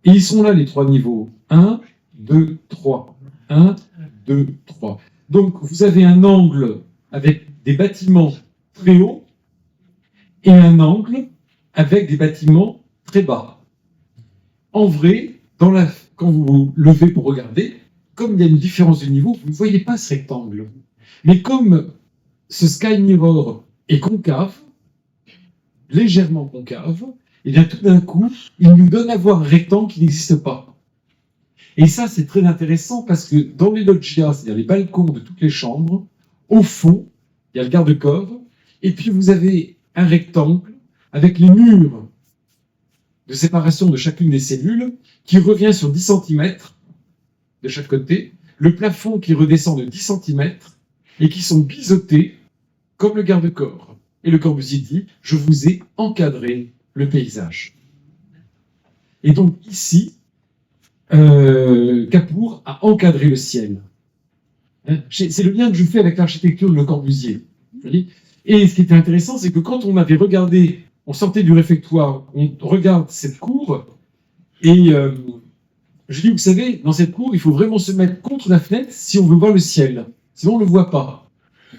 Et ils sont là, les 3 niveaux. 1, 2, 3. 1, 2, 3. Donc, vous avez un angle avec des bâtiments très haut et un angle avec des bâtiments très bas. En vrai, quand vous vous levez pour regarder, comme il y a une différence de niveau, vous ne voyez pas ce rectangle. Mais comme ce Sky Mirror est concave, légèrement concave, et bien tout d'un coup, il nous donne à voir un rectangle qui n'existe pas. Et ça, c'est très intéressant parce que dans les loggias, c'est-à-dire les balcons de toutes les chambres, au fond, il y a le garde-corps, et puis vous avez un rectangle avec les murs de séparation de chacune des cellules qui revient sur 10 cm de chaque côté, le plafond qui redescend de 10 cm et qui sont biseautés comme le garde-corps. Et le Corbusier dit « Je vous ai encadré le paysage ». Et donc ici, Capour a encadré le ciel. C'est le lien que je fais avec l'architecture de Le Corbusier. Et ce qui était intéressant, c'est que quand on avait regardé, on sortait du réfectoire, on regarde cette cour, et je dis, vous savez, dans cette cour, il faut vraiment se mettre contre la fenêtre si on veut voir le ciel. Sinon, on ne le voit pas.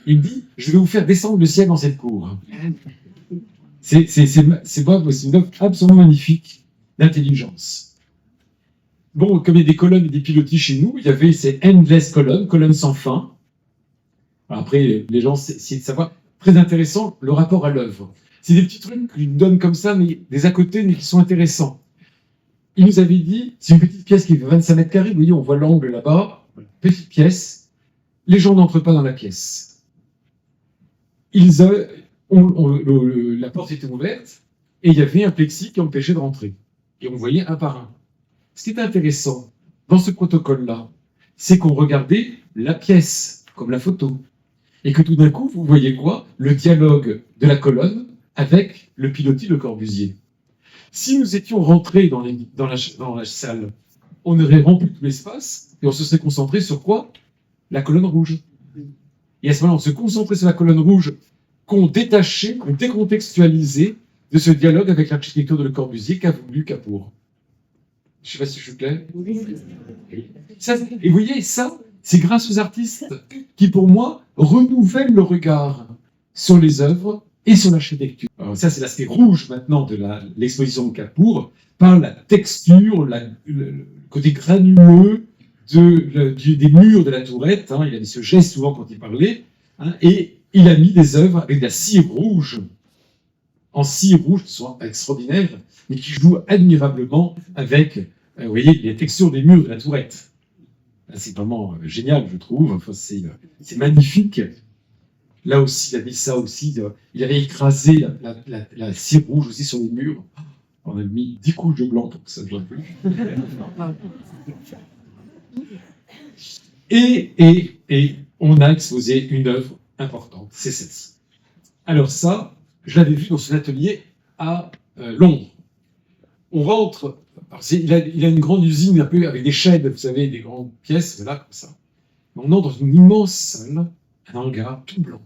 Il me dit, je vais vous faire descendre le ciel dans cette cour. C'est une œuvre absolument magnifique d'intelligence. Bon, comme il y a des colonnes et des pilotis chez nous, il y avait ces endless colonnes sans fin. Après, les gens essaient de savoir. Très intéressant, le rapport à l'œuvre. C'est des petits trucs que je donne comme ça, mais des à côté, mais qui sont intéressants. Il nous avait dit, c'est une petite pièce qui fait 25 mètres carrés, vous voyez, on voit l'angle là-bas, petite pièce, les gens n'entrent pas dans la pièce. La porte était ouverte, et il y avait un plexi qui empêchait de rentrer. Et on voyait un par un. Ce qui est intéressant dans ce protocole-là, c'est qu'on regardait la pièce, comme la photo. Et que tout d'un coup, vous voyez quoi? Le dialogue de la colonne avec le pilotis Le Corbusier. Si nous étions rentrés dans la salle, on aurait rempli tout l'espace et on se serait concentré sur quoi? La colonne rouge. Et à ce moment-là, on se concentrait sur la colonne rouge qu'on détachait, qu'on décontextualisait de ce dialogue avec l'architecture de Le Corbusier qu'a voulu Capour. Je ne sais pas si je suis clair. Et vous voyez, ça, c'est grâce aux artistes qui, pour moi, renouvellent le regard sur les œuvres et sur l'architecture. Ça, c'est l'aspect rouge maintenant de l'exposition de Capour, par la texture, le côté granuleux des murs de la tourette. Il avait ce geste souvent quand il parlait, et il a mis des œuvres avec de la cire rouge, en cire rouge, qui sont extraordinaires, mais qui jouent admirablement avec, vous voyez, les textures des murs de la tourette. C'est vraiment génial, je trouve. Enfin, c'est magnifique. Là aussi, il a mis ça aussi. Il avait écrasé la cire rouge aussi sur les murs. On a mis 10 couches de blanc pour que ça ne voit plus. Et on a exposé une œuvre importante. C'est celle-ci. Alors ça, je l'avais vu dans son atelier à Londres. On rentre. Il a une grande usine un peu avec des chaînes, vous savez, des grandes pièces, voilà, comme ça. On entre dans une immense salle, un hangar tout blanc.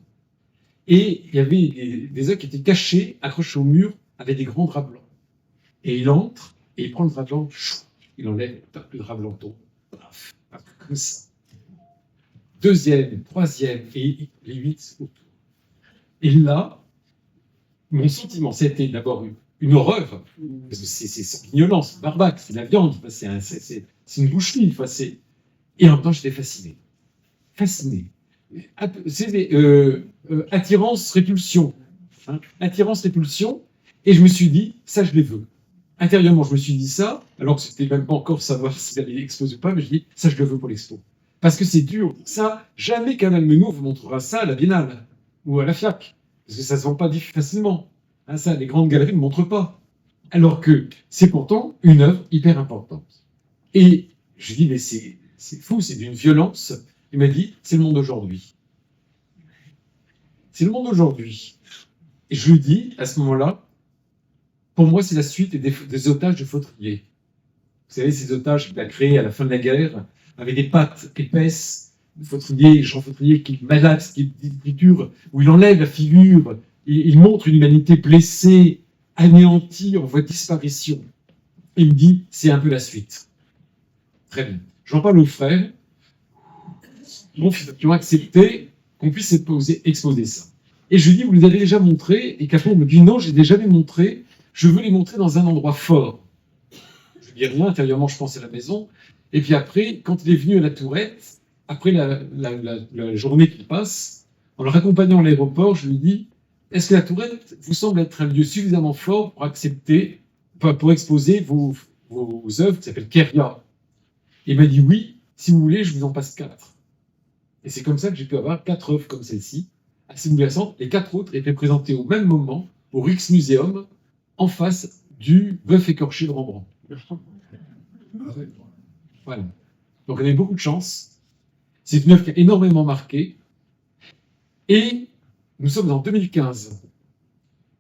Et il y avait des œuvres qui étaient cachées, accrochées au mur, avec des grands draps blancs. Et il entre, et il prend le drap blanc, il enlève, le drap blanc tombe, paf, comme ça. Deuxième, troisième, et les 8 autour. Et là, mon sentiment, c'était d'abord une horreur, parce que c'est sanguignolant, c'est barbac, c'est de la viande, c'est une boucherie, et en même temps j'étais fasciné. Fasciné. C'est attirance, répulsion. Attirance, répulsion, et je me suis dit, ça je les veux. Intérieurement, je me suis dit ça, alors que c'était même pas encore savoir si ça allait exploser ou pas, mais je dis, ça je le veux pour l'expo. Parce que c'est dur. Ça, jamais Canal Menou vous montrera ça à la Biennale, ou à la FIAC, parce que ça se vend pas facilement. Ça, les grandes galeries ne montrent pas. Alors que c'est pourtant une œuvre hyper importante. Et je dis, mais c'est fou, c'est d'une violence. Il m'a dit, c'est le monde d'aujourd'hui. C'est le monde d'aujourd'hui. Et je lui dis, à ce moment-là, pour moi, c'est la suite des otages de Fautrier. Vous savez, ces otages qu'il a créés à la fin de la guerre, avec des pattes épaisses, Jean Fautrier, qui malaxe, qui triture, où il enlève la figure, il montre une humanité blessée, anéantie, en voie de disparition. Il me dit, c'est un peu la suite. Très bien. J'en parle aux frères, qui ont accepté qu'on puisse exposer ça. Et je lui dis, vous les avez déjà montrés? Et Capour me dit, non, je les ai jamais montrés. Je veux les montrer dans un endroit fort. Je dis rien, intérieurement, je pense à la maison. Et puis après, quand il est venu à la Tourette, après la journée qu'il passe, en le raccompagnant à l'aéroport, je lui dis, est-ce que la Tourette vous semble être un lieu suffisamment fort pour accepter, pour exposer vos œuvres qui s'appellent Keria? Il m'a dit oui, si vous voulez, je vous en passe 4. Et c'est comme ça que j'ai pu avoir 4 œuvres comme celle-ci, assez bouleversantes. Les 4 autres étaient présentées au même moment au Rijksmuseum, en face du bœuf écorché de Rembrandt. Voilà. Donc on a eu beaucoup de chance. C'est une œuvre qui a énormément marqué. Et nous sommes en 2015.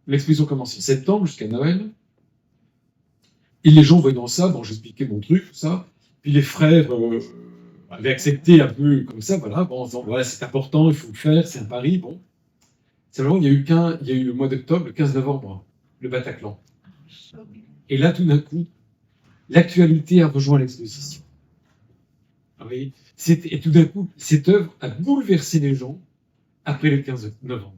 L'exposition commence en septembre jusqu'à Noël. Et les gens voyant ça, bon, j'expliquais mon truc, tout ça. Puis les frères avaient accepté un peu comme ça, voilà, bon, en disant, voilà, c'est important, il faut le faire, c'est un pari, bon. Simplement, il y a eu le mois d'octobre, le 15 novembre, le Bataclan. Et là, tout d'un coup, l'actualité a rejoint l'exposition. Oui. Et tout d'un coup, cette œuvre a bouleversé les gens après le 15 novembre.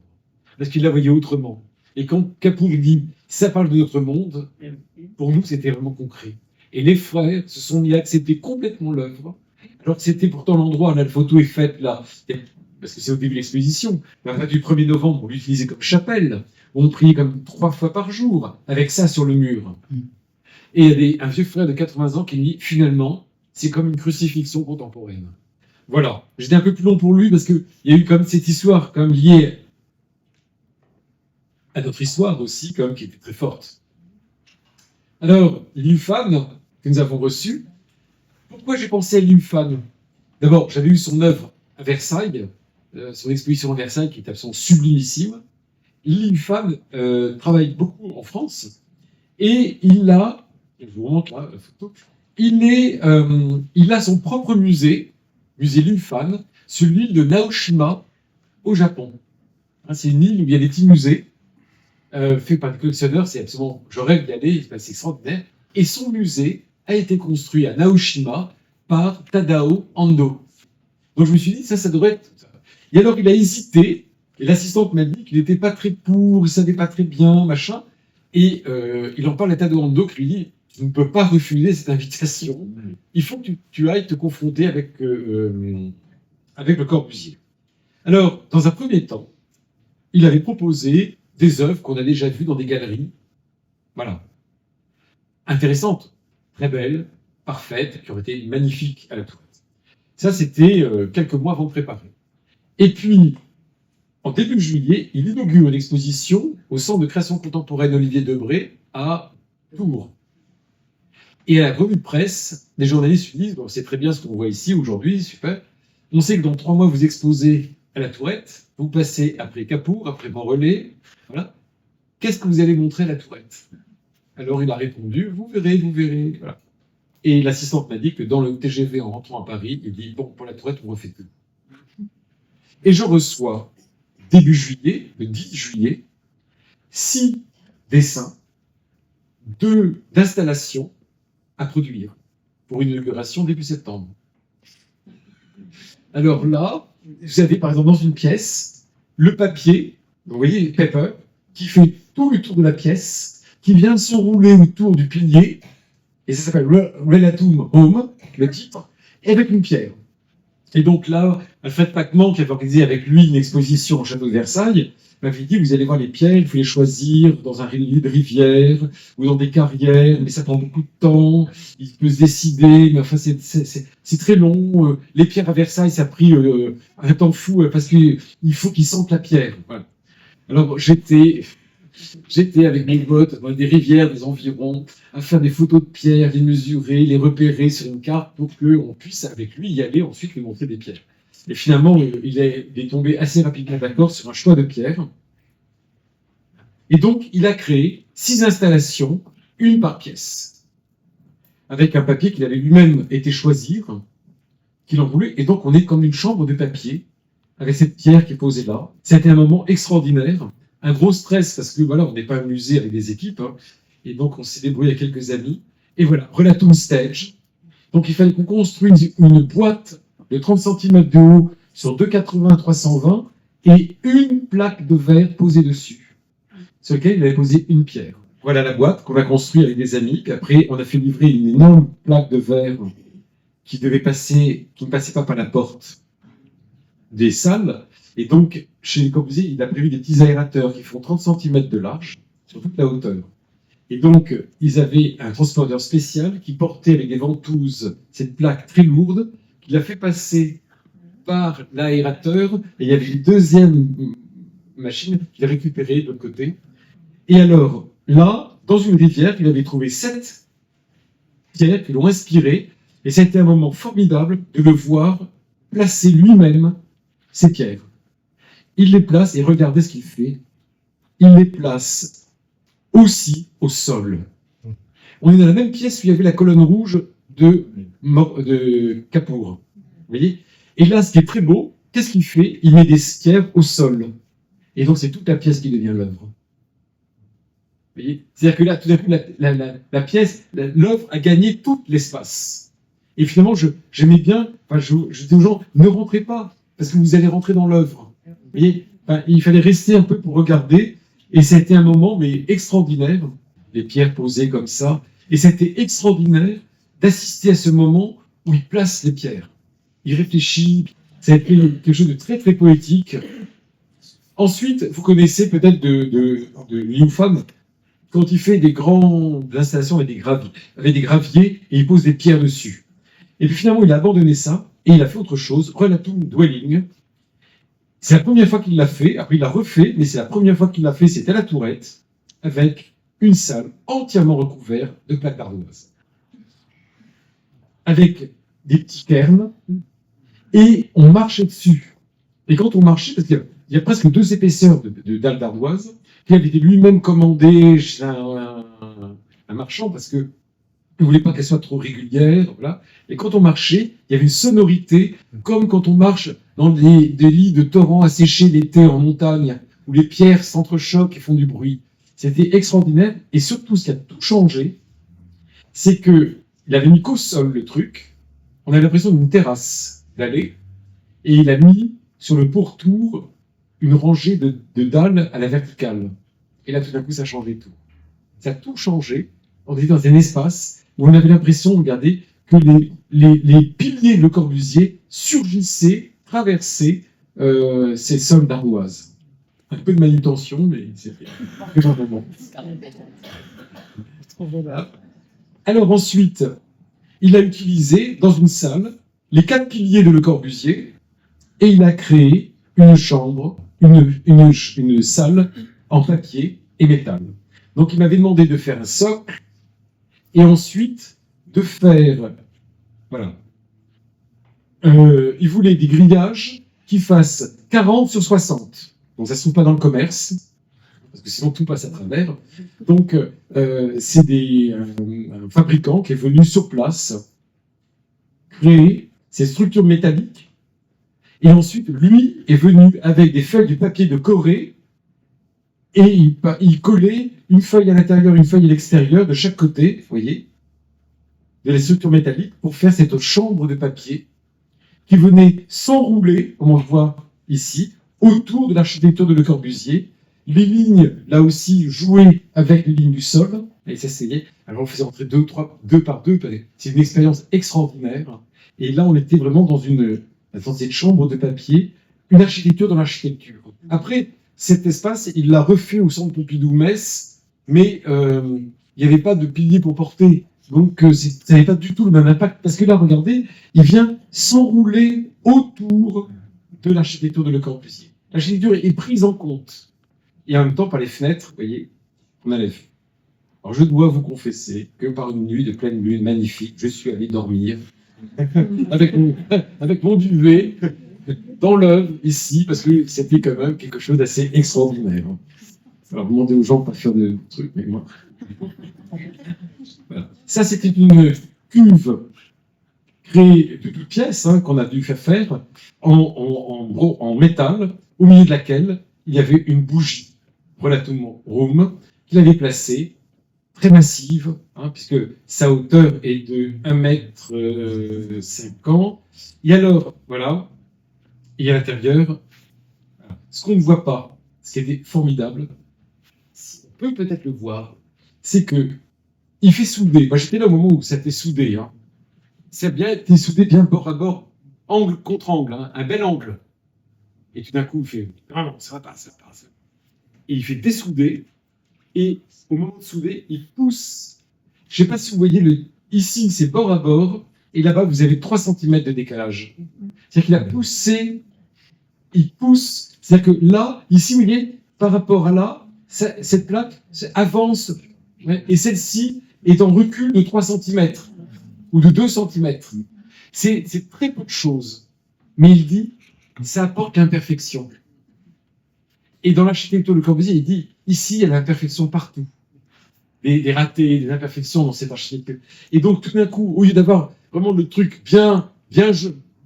Parce qu'ils la voyaient autrement. Et quand Capour dit « ça parle de notre monde », pour nous, c'était vraiment concret. Et les frères se sont mis à accepter complètement l'œuvre, alors que c'était pourtant l'endroit, là, la photo est faite, là, parce que c'est au début de l'exposition, la date du 1er novembre, on l'utilisait comme chapelle, on priait comme 3 fois par jour, avec ça sur le mur. Et il y a un vieux frère de 80 ans qui dit, finalement, c'est comme une crucifixion contemporaine. Voilà. J'étais un peu plus long pour lui, parce qu'il y a eu comme cette histoire, comme liée à notre histoire aussi, comme qui était très forte. Alors, l'Imfan, que nous avons reçu, pourquoi j'ai pensé à l'Imfan? D'abord, j'avais eu son œuvre à Versailles, son exposition à Versailles, qui est absolument sublimissime. L'Imfan travaille beaucoup en France, et il a, je vous montre là la photo, il a son propre musée L'Imfan, sur l'île de Naoshima, au Japon. C'est une île où il y a des petits musées, faits par des collectionneurs, c'est absolument, je rêve d'y aller, c'est extraordinaire. Et son musée a été construit à Naoshima par Tadao Ando. Donc je me suis dit, ça devrait être... Et alors il a hésité, et l'assistante m'a dit qu'il n'était pas très pour, il savait pas très bien, machin, et il en parle à Tadao Ando, qui lui dit, tu ne peux pas refuser cette invitation, il faut que tu ailles te confronter avec le Corbusier. Alors, dans un premier temps, il avait proposé des œuvres qu'on a déjà vues dans des galeries, voilà, intéressantes, très belles, parfaites, qui auraient été magnifiques à la Tourette. Ça, c'était quelques mois avant de préparer. Et puis, en début juillet, il inaugure une exposition au Centre de création contemporaine Olivier Debré à Tours. Et à la revue de presse, les journalistes lui disent, bon, c'est très bien ce qu'on voit ici aujourd'hui, super. On sait que dans 3 mois, vous exposez à la Tourette, vous passez après Capour, après Morellet, voilà. Qu'est-ce que vous allez montrer à la Tourette? Alors il a répondu, vous verrez, voilà. Et l'assistante m'a dit que dans le TGV en rentrant à Paris, il dit, bon, pour la Tourette, on refait tout. Et je reçois, début juillet, le 10 juillet, 6 dessins d'installations à produire pour une inauguration début septembre. Alors là, vous avez par exemple dans une pièce, le papier, vous voyez, paper, qui fait tout le tour de la pièce, qui vient s'enrouler autour du pilier, et ça s'appelle Relatum Home, le titre, et avec une pierre. Et donc là, Alfred Pacman, qui avait organisé avec lui une exposition au château de Versailles, m'avait dit, vous allez voir les pierres, il faut les choisir dans un lieu de rivière ou dans des carrières, mais ça prend beaucoup de temps, il peut se décider, mais enfin c'est très long. Les pierres à Versailles, ça a pris un temps fou parce qu'il faut qu'ils sentent la pierre. Voilà. Alors j'étais avec mes bottes dans des rivières, des environs, à faire des photos de pierres, les mesurer, les repérer sur une carte pour qu'on puisse avec lui y aller ensuite lui montrer des pierres. Et finalement, il est tombé assez rapidement d'accord sur un choix de pierre. Et donc, il a créé 6 installations, une par pièce, avec un papier qu'il avait lui-même été choisir, qu'il en voulait. Et donc, on est comme une chambre de papier, avec cette pierre qui est posée là. C'était un moment extraordinaire, un gros stress, parce que voilà, on n'est pas amusé avec des équipes, hein, et donc on s'est débrouillé avec quelques amis. Et voilà, Relatum Stage. Donc, il fallait qu'on construise une boîte de 30 cm de haut sur 2,80 320 et une plaque de verre posée dessus, sur laquelle il avait posé une pierre. Voilà la boîte qu'on a construite avec des amis, puis après on a fait livrer une énorme plaque de verre qui ne passait pas par la porte des salles, et donc chez Le Corbusier, il a prévu des petits aérateurs qui font 30 cm de large sur toute la hauteur. Et donc, ils avaient un transporteur spécial qui portait avec des ventouses cette plaque très lourde, qu'il a fait passer par l'aérateur, et il y avait une deuxième machine qu'il a récupérée de l'autre côté. Et alors, là, dans une rivière, il avait trouvé 7 pierres qui l'ont inspiré, et c'était un moment formidable de le voir placer lui-même ces pierres. Il les place, et regardez ce qu'il fait. Il les place aussi au sol. On est dans la même pièce où il y avait la colonne rouge de Capour. Vous voyez? Et là, ce qui est très beau, qu'est-ce qu'il fait? Il met des pierres au sol. Et donc, c'est toute la pièce qui devient l'œuvre. Vous voyez? C'est-à-dire que là, tout d'un coup, la pièce, l'œuvre a gagné tout l'espace. Et finalement, j'aimais bien, je dis aux gens, ne rentrez pas, parce que vous allez rentrer dans l'œuvre. Vous voyez? Il fallait rester un peu pour regarder. Et c'était un moment mais extraordinaire, les pierres posées comme ça. Et c'était extraordinaire d'assister à ce moment où il place les pierres. Il réfléchit. Ça a été quelque chose de très très poétique. Ensuite, vous connaissez peut-être de Liu Fan, quand il fait des grandes installations avec des graviers, et il pose des pierres dessus. Et puis finalement, il a abandonné ça et il a fait autre chose, Relatum Dwelling. C'est la première fois qu'il l'a fait, après il l'a refait, mais c'est la première fois qu'il l'a fait, c'était à la Tourette, avec une salle entièrement recouverte de plaques d'ardoise. Avec des petits cairns, et on marchait dessus. Et quand on marchait, parce qu'il y a presque 2 épaisseurs de dalles d'ardoise, qui avait été lui-même commandé chez un marchand, parce que il ne voulait pas qu'elle soit trop régulière, voilà. Et quand on marchait, il y avait une sonorité, comme quand on marche dans des lits de torrents asséchés l'été en montagne, où les pierres s'entrechoquent et font du bruit. C'était extraordinaire. Et surtout, ce qui a tout changé, c'est qu'il avait mis qu'au sol le truc. On avait l'impression d'une terrasse d'allée. Et il a mis sur le pourtour une rangée de dalles à la verticale. Et là, tout d'un coup, ça changeait tout. Ça a tout changé. On était dans un espace où on avait l'impression, regardez, que les piliers de Le Corbusier surgissaient, traversaient ces sols d'ardoise. Un peu de manutention, mais c'est très bon. Alors ensuite, il a utilisé dans une salle les 4 piliers de Le Corbusier et il a créé une chambre, une salle en papier et métal. Donc il m'avait demandé de faire un socle et ensuite de faire, voilà, il voulait des grillages qui fassent 40 sur 60. Donc ça ne se trouve pas dans le commerce, parce que sinon tout passe à travers. Donc c'est un fabricant qui est venu sur place créer ces structures métalliques. Et ensuite, lui est venu avec des feuilles de papier de Corée et il collait une feuille à l'intérieur, une feuille à l'extérieur, de chaque côté, vous voyez, de la structure métallique pour faire cette chambre de papier qui venait s'enrouler, comme on le voit ici, autour de l'architecture de Le Corbusier. Les lignes, là aussi, jouaient avec les lignes du sol et s'essayaient. Alors on faisait entrer deux par deux. C'est une expérience extraordinaire. Et là, on était vraiment dans cette chambre de papier, une architecture dans l'architecture. Après, cet espace, il l'a refait au centre Pompidou-Metz, mais il n'y avait pas de piliers pour porter. Donc, ça n'avait pas du tout le même impact. Parce que là, regardez, il vient s'enrouler autour de l'architecture de Le Corbusier. L'architecture est prise en compte. Et en même temps, par les fenêtres, vous voyez, on a les vues. Alors, je dois vous confesser que par une nuit de pleine lune magnifique, je suis allé dormir avec mon duvet dans l'œuvre ici, parce que c'était quand même quelque chose d'assez extraordinaire. Alors, vous demandez aux gens de ne pas faire de trucs, mais moi... Voilà. Ça, c'était une cuve créée de toutes pièces qu'on a dû faire en métal, au milieu de laquelle il y avait une bougie relativement ronde qu'il avait placée, très massive, puisque sa hauteur est de 1,50 m. Et alors, voilà, et à l'intérieur, voilà. ce qu'on ne voit pas, ce qui était formidable, on peut peut-être le voir, c'est que il fait souder. Moi, j'étais là au moment où ça fait souder. Hein. Ça a bien été soudé, bien bord à bord, angle contre angle, hein, un bel angle. Et tout d'un coup, il fait vraiment, ça va pas, ça va pas. Et il fait dessouder. Et au moment de souder, il pousse. Je ne sais pas si vous voyez, ici, c'est bord à bord. Et là-bas, vous avez 3 cm de décalage. C'est-à-dire qu'il a poussé. Il pousse. C'est-à-dire que là, ici, vous voyez, par rapport à là, cette plaque avance. Ouais, et celle-ci est en recul de 3 cm. Ou de 2 cm. C'est très peu de choses. Mais il dit, ça apporte l'imperfection. Et dans l'architecture de Corbusier, il dit, ici, il y a l'imperfection partout. Des ratés, des imperfections dans cette architecture. Et donc, tout d'un coup, au lieu d'avoir vraiment le truc bien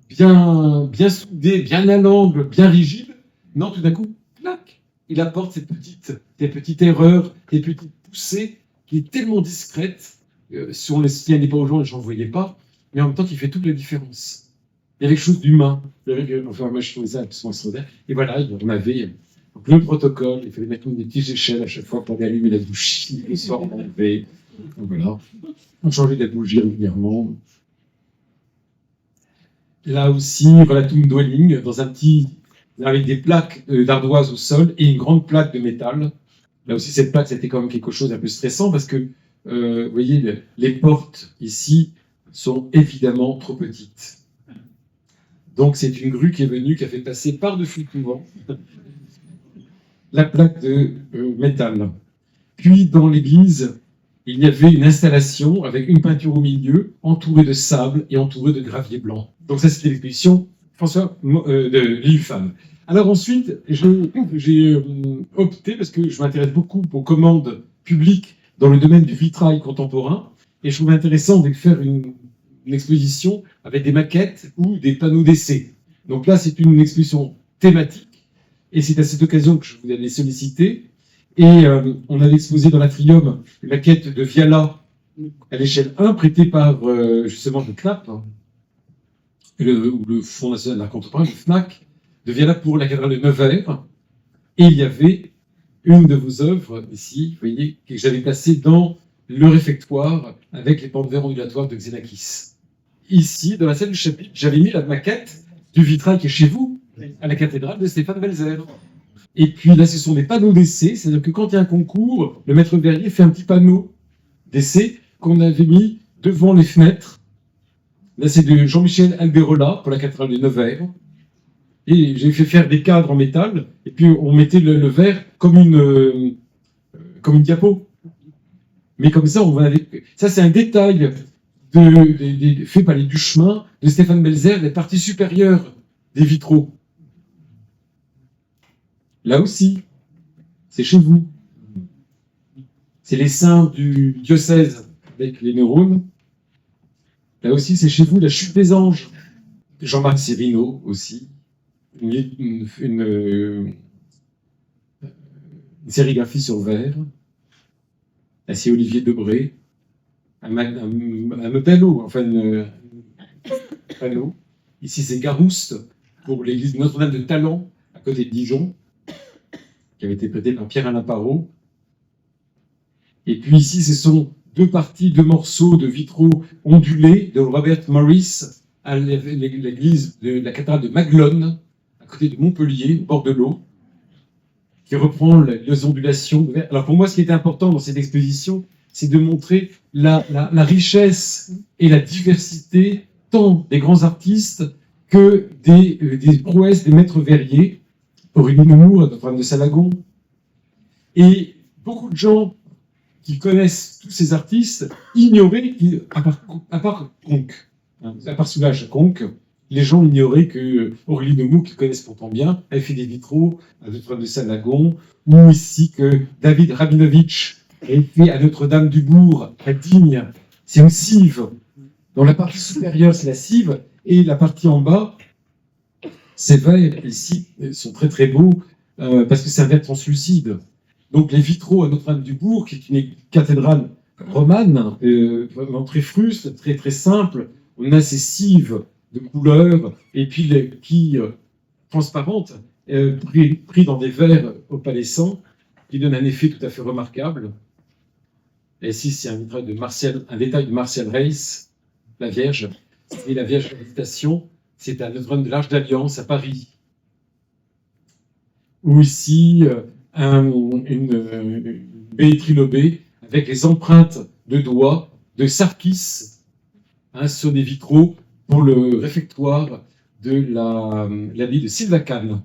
soudé, bien à l'angle, bien rigide, non, tout d'un coup, clac, il apporte ces petites erreurs, ces petites poussées, qui est tellement discrète, si on ne les signalait pas aux gens, les gens ne voyaient pas, mais en même temps, qui fait toute la différence. Il y avait quelque chose d'humain. Enfin, moi, je trouvais ça absolument extraordinaire. Et voilà, on avait donc, le protocole, il fallait mettre des petites échelles à chaque fois pour aller allumer la bougie, le soir, on enlevait. Donc voilà. On changeait la bougie régulièrement. Là aussi, Relatum Dwelling, dans un petit, avec des plaques d'ardoise au sol et une grande plaque de métal. Là aussi, cette plaque, c'était quand même quelque chose d'un peu stressant parce que, vous voyez, les portes ici sont évidemment trop petites. Donc, c'est une grue qui est venue, qui a fait passer par-dessus le couvent la plaque de métal. Puis, dans l'église, il y avait une installation avec une peinture au milieu, entourée de sable et entourée de gravier blanc. Donc, ça, c'était l'exposition François de l'IUFAM. Alors ensuite, j'ai opté, parce que je m'intéresse beaucoup aux commandes publiques dans le domaine du vitrail contemporain, et je trouvais intéressant de faire une exposition avec des maquettes ou des panneaux d'essai. Donc là, c'est une exposition thématique, et c'est à cette occasion que je vous avais sollicité. Et on avait exposé dans l'Atrium une maquette de Viala à l'échelle 1, prêtée par justement le CNAP, hein, ou le Fonds national d'art contemporain, le FNAC, de Viala pour la cathédrale de Nevers. Et il y avait une de vos œuvres ici, vous voyez, que j'avais placée dans le réfectoire avec les pentes verres ondulatoires de Xenakis. Ici, dans la salle du chapitre, j'avais mis la maquette du vitrail qui est chez vous, à la cathédrale de Stéphane Belzer. Et puis là, ce sont des panneaux d'essai, c'est-à-dire que quand il y a un concours, le maître verrier fait un petit panneau d'essai qu'on avait mis devant les fenêtres. Là, c'est de Jean-Michel Alberola pour la cathédrale de Nevers. Et j'ai fait faire des cadres en métal, et puis on mettait le verre comme une diapo. Mais comme ça, ça c'est un détail fait par les Duchemin de Stéphane Belzer, les parties supérieures des vitraux. Là aussi, c'est chez vous. C'est les saints du diocèse avec les neurones. Là aussi, c'est chez vous, la chute des anges. Jean-Marc Cirino aussi. Une sérigraphie sur verre. Là, c'est Olivier Debré. Un Otello, enfin un panneau. Ici, c'est Garouste pour l'église de Notre-Dame de Talent, à côté de Dijon, qui avait été prêté par Pierre-Alain Parot. Et puis ici, ce sont deux morceaux de vitraux ondulés de Robert Morris à l'église de la cathédrale de Maglone, à côté de Montpellier, au bord de l'eau, qui reprend les ondulations. Alors pour moi, ce qui était important dans cette exposition, c'est de montrer la richesse et la diversité tant des grands artistes que des prouesses des maîtres verriers, Aurélie Nemours, Notre-Dame de Salagon. Et beaucoup de gens qui connaissent tous ces artistes ignoraient, à part Conque, à part Soulages à Conque, les gens ignoraient que Aurélie Nemours, qu'ils connaissent pourtant bien, avait fait des vitraux à Notre-Dame de Salagon, ou ici que David Rabinovitch a été à Notre-Dame du Bourg, à Digne. C'est une cive. Dans la partie supérieure, c'est la cive, et la partie en bas, ces verres ici sont très très beaux, parce que c'est un verre translucide. Donc les vitraux à Notre-Dame du Bourg, qui est une cathédrale romane, vraiment très fruste, très très simple, on a ces cives de couleurs, et puis les quilles transparentes, pris dans des verres opalescents, qui donne un effet tout à fait remarquable. Et ici, c'est un détail de Martial Reiss, la Vierge. Et la Vierge de la Visitation, c'est à Notre-Dame de l'Arche d'Alliance à Paris. Ou ici, une baie trilobée avec les empreintes de doigts de Sarkis sur des vitraux pour le réfectoire de l'abbaye de Sylvacane.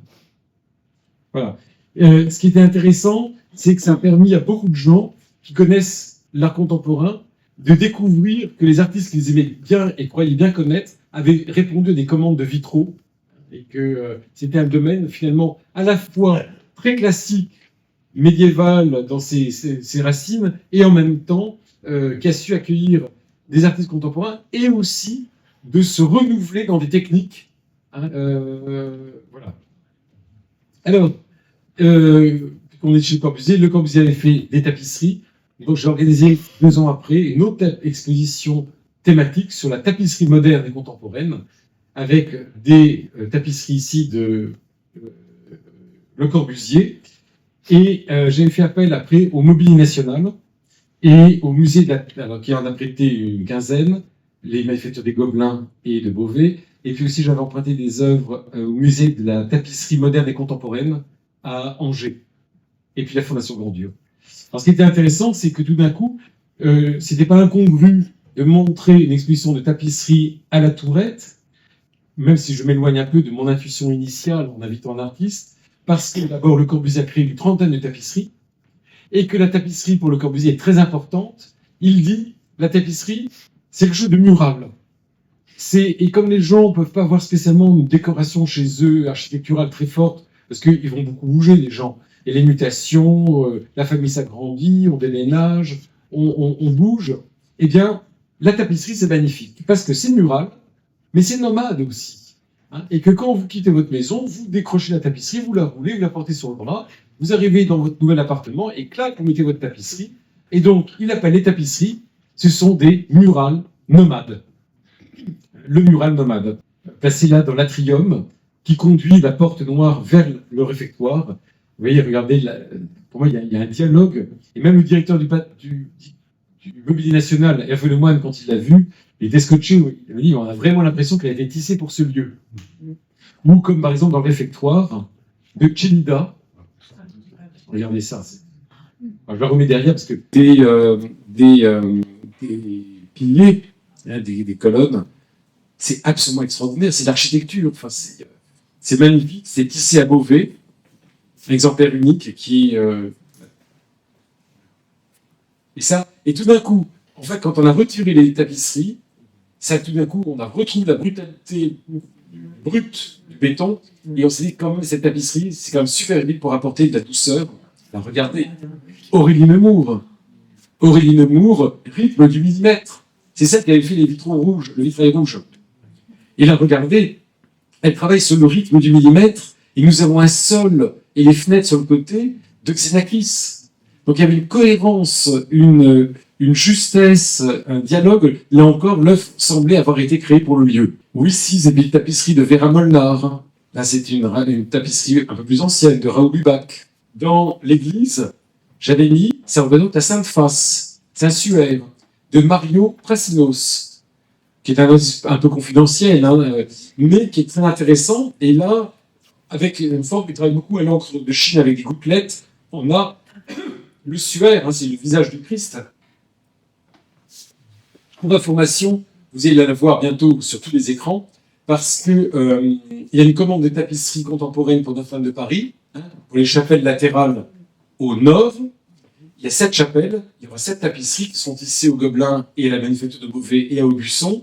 Voilà. Ce qui était intéressant, c'est que ça a permis à beaucoup de gens qui connaissent l'art contemporain de découvrir que les artistes qu'ils aimaient bien et croyaient bien connaître avaient répondu à des commandes de vitraux et que c'était un domaine finalement à la fois très classique, médiéval dans ses racines et en même temps qui a su accueillir des artistes contemporains et aussi de se renouveler dans des techniques. Voilà. Alors, on est chez Le Corbusier. Le Corbusier avait fait des tapisseries. Donc, j'ai organisé 2 ans après une autre exposition thématique sur la tapisserie moderne et contemporaine, avec des tapisseries ici de Le Corbusier. Et j'ai fait appel après au Mobilier National et au musée qui en a prêté une quinzaine, les manufactures des Gobelins et de Beauvais. Et puis aussi, j'avais emprunté des œuvres au musée de la tapisserie moderne et contemporaine à Angers. Et puis la Fondation Grandieu. Alors, ce qui était intéressant, c'est que tout d'un coup, c'était pas incongru de montrer une exposition de tapisserie à la Tourette, même si je m'éloigne un peu de mon intuition initiale en invitant un artiste, parce que d'abord, Le Corbusier a créé une trentaine de tapisseries, et que la tapisserie pour Le Corbusier est très importante. Il dit, la tapisserie, c'est quelque chose de mural. Et comme les gens ne peuvent pas avoir spécialement une décoration chez eux, architecturale très forte, parce qu'ils vont beaucoup bouger, les gens, et les mutations, la famille s'agrandit, on déménage, on bouge, eh bien, la tapisserie, c'est magnifique, parce que c'est mural, mais c'est nomade aussi. Et que quand vous quittez votre maison, vous décrochez la tapisserie, vous la roulez, vous la portez sur le bras, vous arrivez dans votre nouvel appartement, et clac, vous mettez votre tapisserie. Et donc, il appelle les tapisseries, ce sont des murales nomades. Le mural nomade, placé là dans l'atrium, qui conduit la porte noire vers le réfectoire. Vous voyez, regardez, pour moi, il y a un dialogue, et même le directeur du Mobilier National, Hervé Lemoine, quand il l'a vu, il était scotché, il m'a dit, on a vraiment l'impression qu'elle a été tissée pour ce lieu. Ou comme par exemple dans le réfectoire de Chelida. Regardez ça. Alors, je la remets derrière parce que des piliers, des colonnes, c'est absolument extraordinaire. C'est l'architecture. Enfin, c'est magnifique. C'est tissé à Beauvais, un exemplaire unique qui et tout d'un coup, en fait, quand on a retiré les tapisseries, tout d'un coup, on a retrouvé la brutalité brute du béton, et on s'est dit quand même cette tapisserie, c'est quand même super utile pour apporter de la douceur. Là, regardez, Aurélie Nemours, rythme du millimètre. C'est celle qui avait fait les vitraux rouges, le vitrail rouge. Et là, regardez, elle travaille sur le rythme du millimètre, et nous avons un sol et les fenêtres sur le côté de Xenakis. Donc il y avait une cohérence, une justesse, un dialogue. Là encore, l'œuvre semblait avoir été créée pour le lieu. Ou ici, c'est une tapisserie de Vera Molnar. Là, c'est une tapisserie un peu plus ancienne de Raoul Lubac. Dans l'église, j'avais mis, ça représente la Sainte Face, Saint-Suaire, de Mario Prasinos, qui est un peu confidentiel, mais qui est très intéressant. Et là, avec une forme qui travaille beaucoup à l'encre de Chine avec des gouttelettes, on a le suaire, c'est le visage du Christ. Pour information, vous allez la voir bientôt sur tous les écrans, parce que il y a une commande de tapisserie contemporaine pour Notre-Dame de Paris, pour les chapelles latérales au nord. Il y a 7 chapelles, il y aura 7 tapisseries qui sont tissées au Gobelin et à la manufacture de Beauvais et à Aubusson.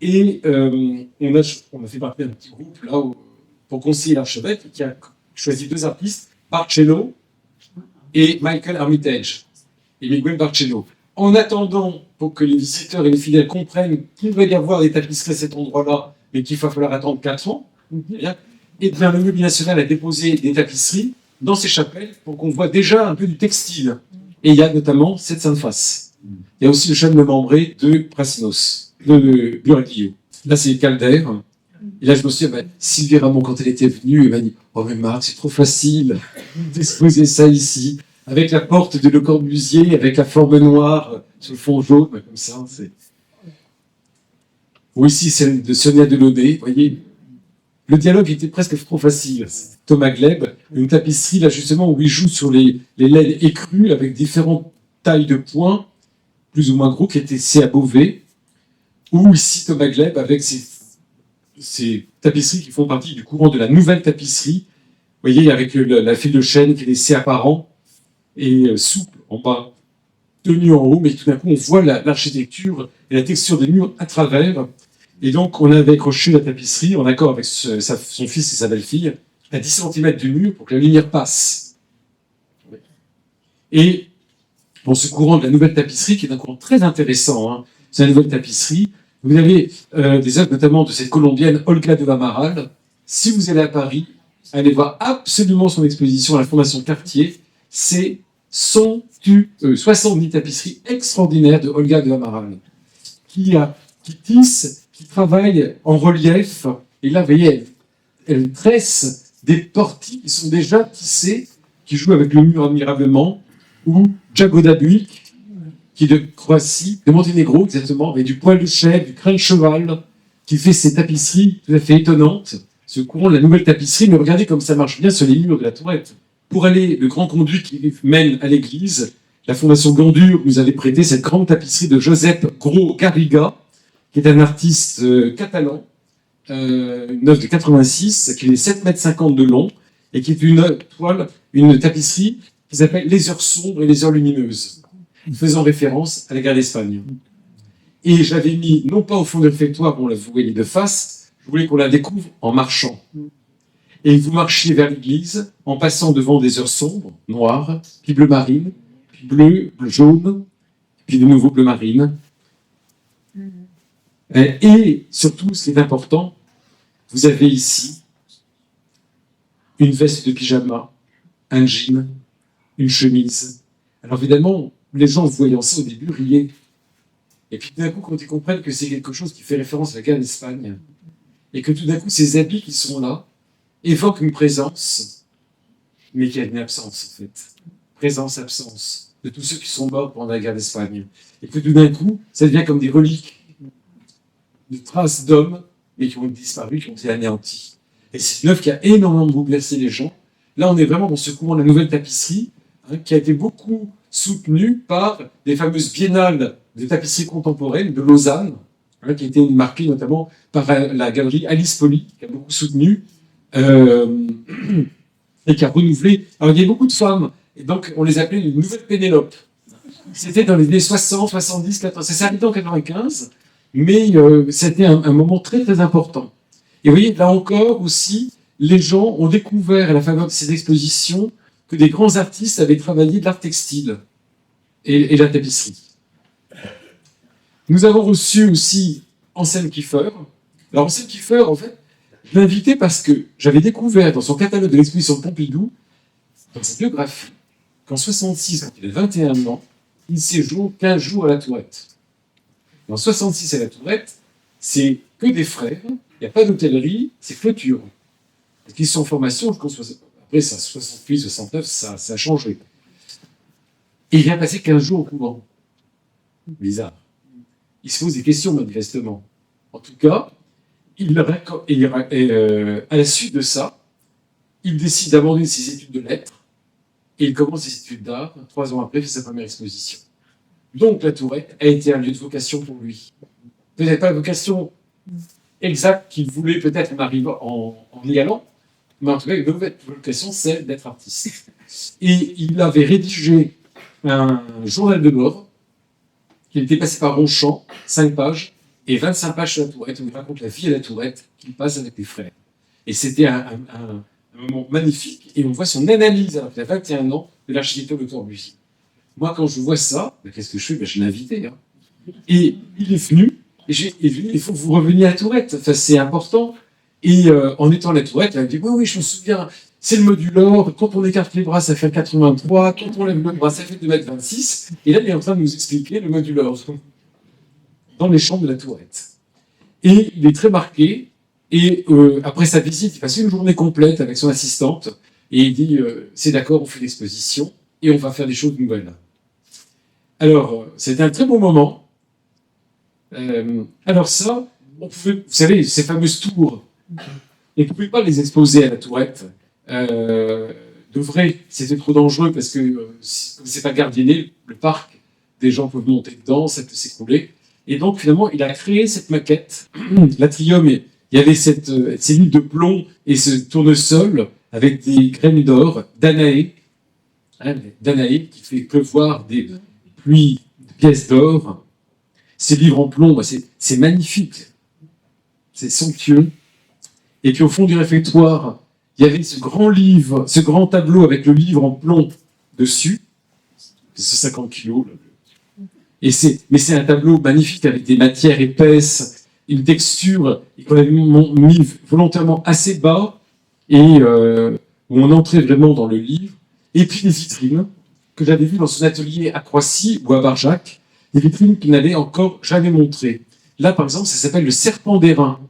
Et on a fait partie d'un petit groupe là pour conseiller l'archevêque qui a choisi 2 artistes, Barcello et Michael Armitage, et Miguel Barcello. En attendant, pour que les visiteurs et les fidèles comprennent qu'il va y avoir des tapisseries à cet endroit-là, mais qu'il va falloir attendre 4 ans, et bien le Mobilier National a déposé des tapisseries dans ces chapelles pour qu'on voit déjà un peu du textile. Et il y a notamment cette Sainte Face. Il y a aussi le chêne de membré de Prasinos, de Buraquillo. Là, c'est les caldaires. Et là, je me souviens, Sylvie Ramon, quand elle était venue, elle m'a dit « Oh, mais Marc, c'est trop facile d'exposer ça ici, avec la porte de Le Corbusier, avec la forme noire sur le fond jaune, comme ça. » Ou ici, celle de Sonia Delaunay, vous voyez. Le dialogue était presque trop facile. Thomas Gleb, une tapisserie, là, justement, où il joue sur les laines écrues, avec différentes tailles de points, plus ou moins gros, qui étaient C à Beauvais. Ou ici, Thomas Gleb, avec ces tapisseries qui font partie du courant de la nouvelle tapisserie. Vous voyez, avec la file de chêne qui est laissée apparent et souple en bas, tenue en haut, mais tout d'un coup, on voit l'architecture et la texture des murs à travers. Et donc, on avait accroché la tapisserie en accord avec son fils et sa belle-fille à 10 cm du mur pour que la lumière passe. Et dans ce courant de la nouvelle tapisserie, qui est un courant très intéressant, hein, c'est la nouvelle tapisserie, vous avez des œuvres notamment de cette Colombienne Olga de Amaral. Si vous allez à Paris, allez voir absolument son exposition à la Fondation Cartier. C'est 70 tapisseries extraordinaires de Olga de Amaral, qui tisse, qui travaille en relief. Et là, vous voyez, elle tresse des portiques qui sont déjà tissés, qui jouent avec le mur admirablement, ou Jagoda Buick, qui est de Croatie, de Monténégro exactement, avec du poil de chèvre, du crin de cheval, qui fait ces tapisseries tout à fait étonnantes. Ce courant de la nouvelle tapisserie, mais regardez comme ça marche bien sur les murs de la Tourette. Pour aller, le grand conduit qui mène à l'église, la Fondation Gandure nous avait prêté cette grande tapisserie de Josep Gros Garriga, qui est un artiste catalan, une œuvre de 86, qui est 7,50 m de long, et qui est une tapisserie qui s'appelle Les heures sombres et les heures lumineuses, faisant référence à la guerre d'Espagne. Et j'avais mis, non pas au fond du réfectoire, on la voyait de face, je voulais qu'on la découvre en marchant. Et vous marchiez vers l'église, en passant devant des heures sombres, noires, puis bleu marine, puis bleu jaune, puis de nouveau bleu marine. Et surtout, ce qui est important, vous avez ici une veste de pyjama, un jean, une chemise. Alors évidemment, les gens voyant ça au début riaient. Et puis d'un coup, quand ils comprennent que c'est quelque chose qui fait référence à la guerre d'Espagne, et que tout d'un coup, ces habits qui sont là évoquent une présence, mais qui a une absence en fait. Présence-absence de tous ceux qui sont morts pendant la guerre d'Espagne. Et que tout d'un coup, ça devient comme des reliques, de traces d'hommes, mais qui ont disparu, qui ont été anéantis. Et c'est une œuvre qui a énormément bouleversé les gens. Là, on est vraiment dans ce courant de la nouvelle tapisserie, qui a été beaucoup soutenu par les fameuses biennales de tapisserie contemporaine de Lausanne, qui a été marquée notamment par la galerie Alice Poli, qui a beaucoup soutenu, et qui a renouvelé. Alors, il y a beaucoup de femmes, et donc on les appelait une nouvelle Pénélope. C'était dans les années 60, 70, 80, ça s'est arrêté en 95, mais c'était un moment très très important. Et vous voyez, là encore aussi, les gens ont découvert à la faveur de ces expositions que des grands artistes avaient travaillé de l'art textile et la tapisserie. Nous avons reçu aussi Anselme Kiefer. Alors Anselme Kiefer, en fait, je l'ai invité parce que j'avais découvert dans son catalogue de l'exposition de Pompidou, dans sa biographie, qu'en 66, quand il a 21 ans, il séjourne 15 jours à la Tourette. Et en 66 à la Tourette, c'est que des frères, il n'y a pas d'hôtellerie, c'est clôture. Parce qu'ils sont en formation, je pense, après ça, 68, 69, ça a changé. Et il vient passer 15 jours au couvent. Bizarre. Il se pose des questions, manifestement. En tout cas, à la suite de ça, il décide d'abandonner ses études de lettres et il commence ses études d'art. 3 ans après, il fait sa première exposition. Donc, la Tourette a été un lieu de vocation pour lui. Peut-être pas la vocation exacte qu'il voulait peut-être en y allant, mais en tout cas, une nouvelle vocation, c'est d'être artiste. Et il avait rédigé un journal de bord qui était passé par Ronchamp, 5 pages, et 25 pages sur la Tourette, où il raconte la vie à la Tourette qu'il passe avec les frères. Et c'était un moment magnifique, et on voit son analyse, alors qu'il a 21 ans, de l'architecture de Corbusier. Moi, quand je vois ça, qu'est-ce que je fais? Je l'ai invité. Hein. Et il est venu, et j'ai dit, il faut que vous reveniez à la Tourette, enfin, c'est important. Et en étant à la Tourette, il m'a dit, oui, je me souviens, c'est le modulor, quand on écarte les bras, ça fait 83, quand on lève le bras, ça fait 2,26 m. Et là, il est en train de nous expliquer le modulor dans les chambres de la Tourette. Et il est très marqué Et après sa visite, il passe une journée complète avec son assistante et il dit c'est d'accord, on fait l'exposition et on va faire des choses nouvelles. Alors, c'était un très bon moment. Alors ça, on pouvait, vous savez, ces fameuses tours, on ne pouvait pas les exposer à la Tourette. De vrai, c'était trop dangereux parce que comme c'est pas gardienné, le parc, des gens peuvent monter dedans, ça peut s'écrouler. Et donc finalement, il a créé cette maquette, l'atrium. Il y avait cette cellule de plomb et ce tournesol avec des graines d'or, Danaé, Danaé qui fait pleuvoir des pluies de pièces d'or. Ces livres en plomb, c'est magnifique, c'est somptueux. Et puis au fond du réfectoire, il y avait ce grand livre, ce grand tableau avec le livre en plomb dessus, c'est 50 kilos. Mais c'est un tableau magnifique avec des matières épaisses, une texture qu'on avait mis volontairement assez bas et où on entrait vraiment dans le livre. Et puis des vitrines que j'avais vues dans son atelier à Croissy ou à Barjac, des vitrines qu'il n'avait encore jamais montrées. Là, par exemple, ça s'appelle le serpent d'airain.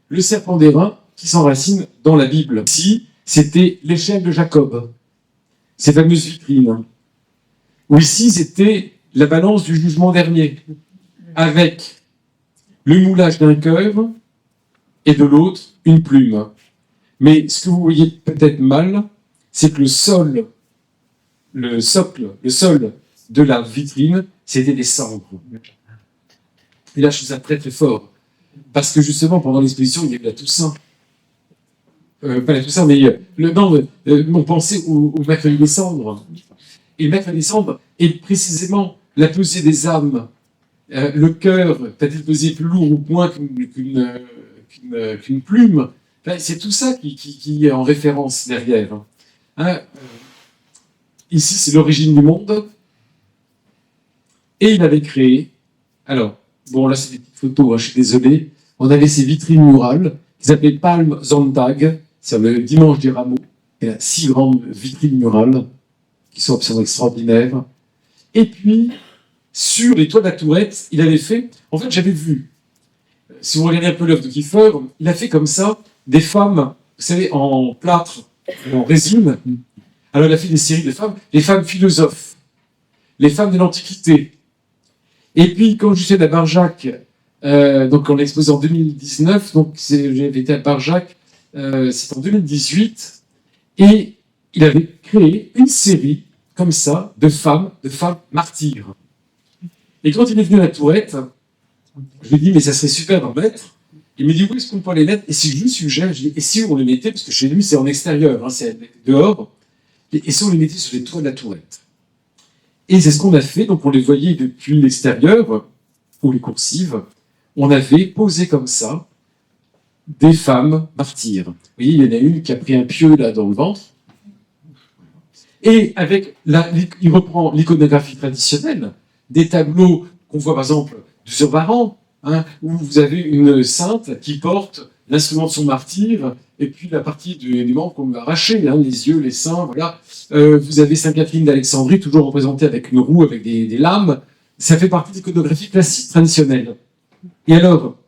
Le serpent d'airain qui s'enracine dans la Bible. Ici, c'était l'échelle de Jacob, ces fameuses vitrines. Ou ici, c'était la balance du jugement dernier, avec le moulage d'un cœur et de l'autre, une plume. Mais ce que vous voyez peut-être mal, c'est que le sol de la vitrine, c'était des cendres. Et là, je trouve ça très très fort. Parce que justement, pendant l'exposition, il y a eu la Toussaint. Pas la Toussaint, mais on pensait au mercredi des cendres. Et le mercredi des cendres est précisément la pesée des âmes. Le cœur peut-il peser plus lourd ou moins qu'une plume. Enfin, c'est tout ça qui est en référence derrière. Ici, c'est l'origine du monde. Et il avait créé, alors, bon là c'est des petites photos, je suis désolé, on avait ces vitrines murales qui s'appelaient Palmsonntag, c'est le dimanche des rameaux. Il y a 6 grandes vitrines murales qui sont absolument extraordinaires. Et puis, sur les toits de la Tourette, il avait fait, en fait j'avais vu, si vous regardez un peu l'œuvre de Kiefer, il a fait comme ça des femmes, vous savez, en plâtre, en résine. Alors il a fait des séries de femmes, les femmes philosophes, les femmes de l'Antiquité. Et puis quand je suis à Barjac, donc on l'a exposé en 2019, donc j'avais été à Barjac, c'était en 2018, et il avait créé une série comme ça de femmes martyrs. Et quand il est venu à la Tourette, je lui ai dit mais ça serait super d'en mettre. Il me dit où est-ce qu'on peut les mettre? Et si je lui suggère, je dis et si on les mettait, parce que chez lui c'est en extérieur, c'est dehors, et si on les mettait sur les toits de la Tourette? Et c'est ce qu'on a fait, donc on les voyait depuis l'extérieur, ou les coursives, on avait posé comme ça des femmes martyrs. Vous voyez, il y en a une qui a pris un pieu là dans le ventre, et il reprend l'iconographie traditionnelle, des tableaux qu'on voit par exemple de Zurbaran, où vous avez une sainte qui porte l'instrument de son martyr, et puis la partie du membre qu'on lui a arraché, les yeux, les seins, voilà. Vous avez Sainte Catherine d'Alexandrie, toujours représentée avec une roue, avec des lames. Ça fait partie de l'iconographie classique traditionnelle. Et alors,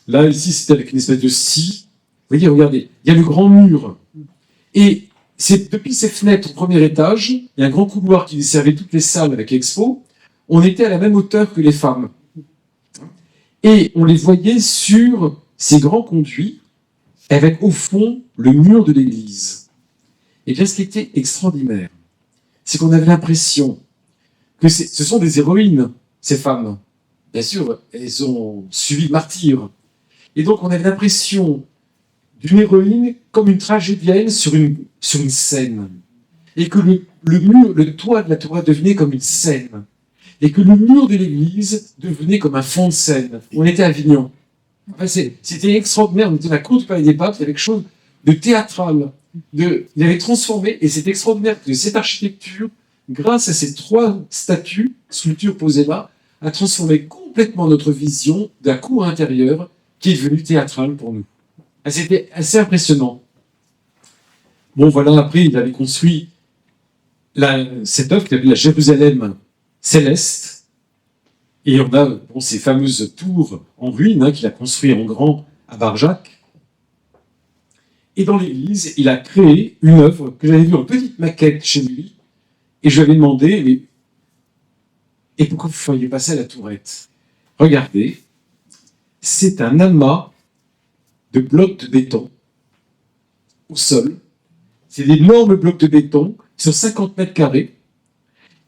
là, ici, c'était avec une espèce de scie. Vous voyez, regardez, il y a le grand mur. Et depuis ces fenêtres au premier étage, il y a un grand couloir qui desservait toutes les salles avec l'expo. On était à la même hauteur que les femmes. Et on les voyait sur ces grands conduits, avec au fond le mur de l'église. Et bien, ce qui était extraordinaire, c'est qu'on avait l'impression que ce sont des héroïnes, ces femmes. Bien sûr, elles ont suivi le martyr. Et donc, on avait l'impression d'une héroïne comme une tragédienne sur une scène. Et que le toit de la tourette devenait comme une scène. Et que le mur de l'église devenait comme un fond de scène. On était à Avignon. Enfin, c'était extraordinaire. On était à la cour du Palais des Papes. Il y avait quelque chose de théâtral. Il avait transformé, et c'est extraordinaire que cette architecture, grâce à ces 3 statues, sculptures posées là, a transformé complètement notre vision de la cour intérieure qui est devenue théâtrale pour nous. C'était assez impressionnant. Bon, voilà, après, il avait construit cette œuvre qui s'appelle la Jérusalem céleste, et on a ces fameuses tours en ruine qu'il a construit en grand à Barjac. Et dans l'église, il a créé une œuvre que j'avais vue en petite maquette chez lui. Et je lui avais demandé, mais, et pourquoi vous ne feriez pas ça à la Tourette? Regardez, c'est un amas de blocs de béton au sol. C'est d'énormes blocs de béton sur 50 mètres carrés,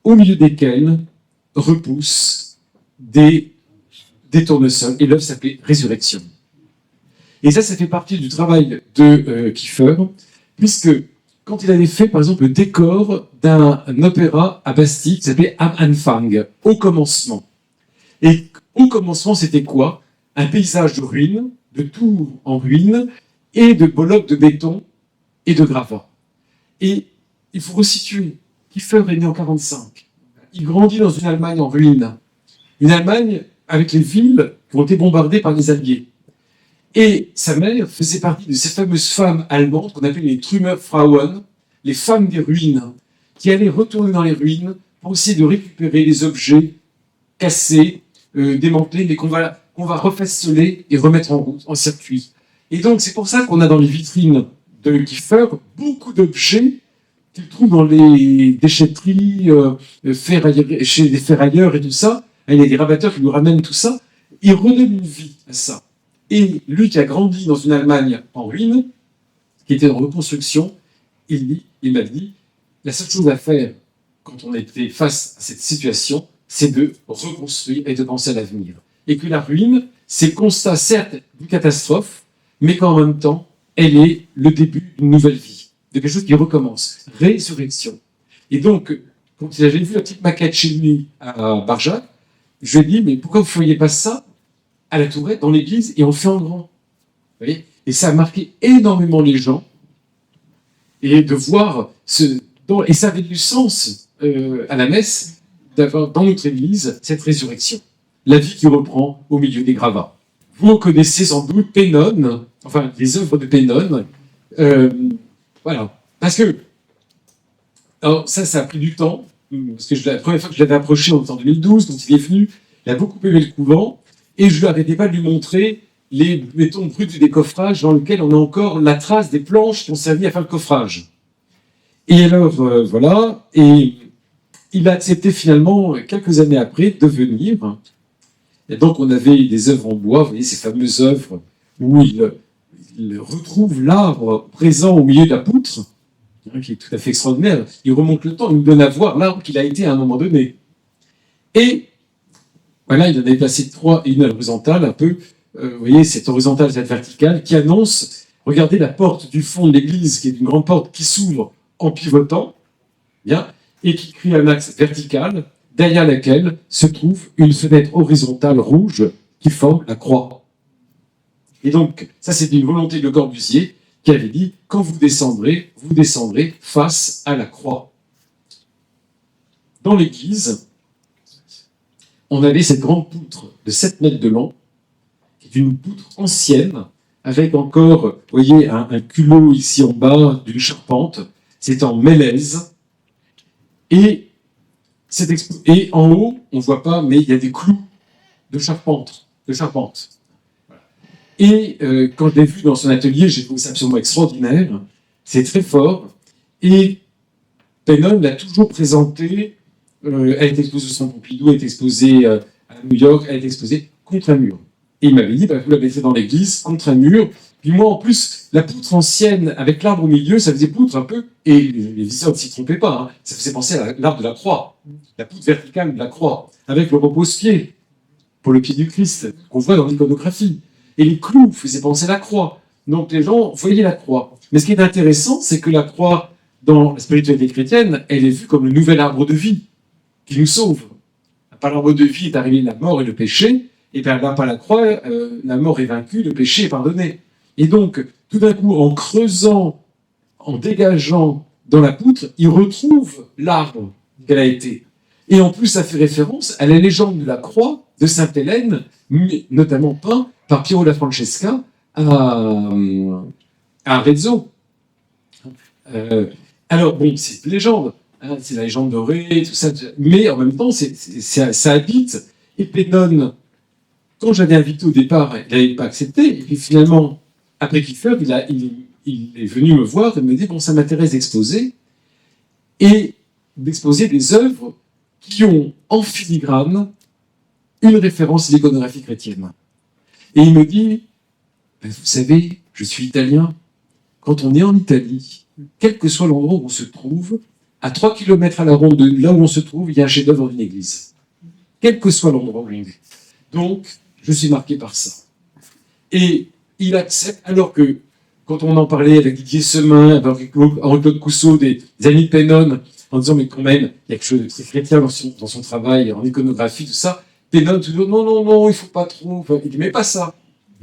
au milieu desquels repoussent des tournesols. Et l'œuvre s'appelait Résurrection. Et ça fait partie du travail de Kiefer, puisque quand il avait fait, par exemple, le décor d'un opéra à Bastille qui s'appelait Am Anfang, au commencement. Et au commencement, c'était quoi? Un paysage de ruines, de tours en ruines, et de blocs de béton et de gravats. Et il faut resituer, Kiefer est né en 1945. Il grandit dans une Allemagne en ruine. Une Allemagne avec les villes qui ont été bombardées par les Alliés. Et sa mère faisait partie de ces fameuses femmes allemandes qu'on appelait les Trümmerfrauen, les femmes des ruines, qui allaient retourner dans les ruines pour essayer de récupérer les objets cassés, démantelés, mais qu'on va refaçonner et remettre en route, en circuit. Et donc c'est pour ça qu'on a dans les vitrines de Kiefer beaucoup d'objets qu'il trouve dans les déchetteries, chez les ferrailleurs et tout ça. Il y a des rabatteurs qui nous ramènent tout ça. Il redonne une vie à ça. Et lui qui a grandi dans une Allemagne en ruine, qui était en reconstruction, il m'a dit, la seule chose à faire quand on était face à cette situation, c'est de reconstruire et de penser à l'avenir. Et que la ruine, c'est le constat certes d'une catastrophe, mais qu'en même temps, elle est le début d'une nouvelle vie, de quelque chose qui recommence. Résurrection. Et donc, quand j'ai vu la petite maquette chez lui à Barjac, je lui ai dit, mais pourquoi vous ne feriez pas ça à la Tourette, dans l'église, et on le fait en grand. Vous voyez, et ça a marqué énormément les gens, et de voir et ça avait du sens à la messe, d'avoir dans notre église cette résurrection. La vie qui reprend au milieu des gravats. Vous connaissez sans doute Pennon, enfin les œuvres de Pennon. Voilà. Parce que, alors ça a pris du temps, parce que la première fois que je l'avais approché, en 2012, quand il est venu, il a beaucoup aimé le couvent. Et je n'arrêtais pas de lui montrer les bétons bruts du décoffrage dans lequel on a encore la trace des planches qui ont servi à faire le coffrage. Et alors, voilà, et il a accepté finalement, quelques années après, de venir. Et donc, on avait des œuvres en bois, vous voyez, ces fameuses œuvres où il retrouve l'arbre présent au milieu de la poutre, qui est tout à fait extraordinaire. Il remonte le temps, il nous donne à voir l'arbre qu'il a été à un moment donné. Et voilà, il en avait placé 3 et une horizontale, un peu, vous voyez, cette horizontale, cette verticale, qui annonce, regardez la porte du fond de l'église, qui est une grande porte qui s'ouvre en pivotant, bien, et qui crée un axe vertical, derrière laquelle se trouve une fenêtre horizontale rouge qui forme la croix. Et donc, ça c'est une volonté de Le Corbusier, qui avait dit, quand vous descendrez face à la croix. Dans l'église, on avait cette grande poutre de 7 mètres de long, qui est une poutre ancienne, avec encore, vous voyez, un culot ici en bas d'une charpente. C'est en mélèze. Et en haut, on ne voit pas, mais il y a des clous de charpente. Et quand je l'ai vu dans son atelier, j'ai trouvé ça absolument extraordinaire. C'est très fort. Et Pennon l'a toujours présenté. Elle est exposée au Centre Pompidou, elle est exposée à New York, elle est exposée contre un mur. Et il m'avait dit, vous l'avez fait dans l'église, contre un mur. Puis moi, en plus, la poutre ancienne, avec l'arbre au milieu, ça faisait poutre un peu, et les visiteurs ne s'y trompaient pas, hein, ça faisait penser à l'arbre de la croix, la poutre verticale de la croix, avec le repose-pied, pour le pied du Christ, qu'on voit dans l'iconographie. Et les clous faisaient penser à la croix. Donc les gens voyaient la croix. Mais ce qui est intéressant, c'est que la croix, dans la spiritualité chrétienne, elle est vue comme le nouvel arbre de vie, qui nous sauve. Par l'arbre de vie est arrivé la mort et le péché, et bien là, par la croix, la mort est vaincue, le péché est pardonné. Et donc, tout d'un coup, en creusant, en dégageant dans la poutre, il retrouve l'arbre qu'elle a été. Et en plus, ça fait référence à la légende de la croix de Sainte-Hélène, notamment peint par Piero da Francesca à Arezzo. Alors, bon, c'est une légende. Hein, c'est la légende dorée, tout ça. Mais en même temps, ça habite. Et Pennon quand j'avais invité au départ, il n'avait pas accepté. Et puis finalement, après Kiefer, il est venu me voir et me dit, bon, ça m'intéresse d'exposer. Et d'exposer des œuvres qui ont en filigrane une référence à l'iconographie chrétienne. Et il me dit, ben, vous savez, je suis italien. Quand on est en Italie, quel que soit l'endroit où on se trouve, à 3 kilomètres à la ronde de là où on se trouve, il y a un chef-d'œuvre d'une église. Quel que soit l'endroit où on est. Donc, je suis marqué par ça. Et il accepte, alors que quand on en parlait avec Didier Semin, avec Henri-Claude Cousseau, des amis de Pennon, en disant, mais quand même, il y a quelque chose de très chrétien dans son travail, en iconographie, tout ça, Pennon toujours, non, il faut pas trop. Enfin, il dit, mais pas ça.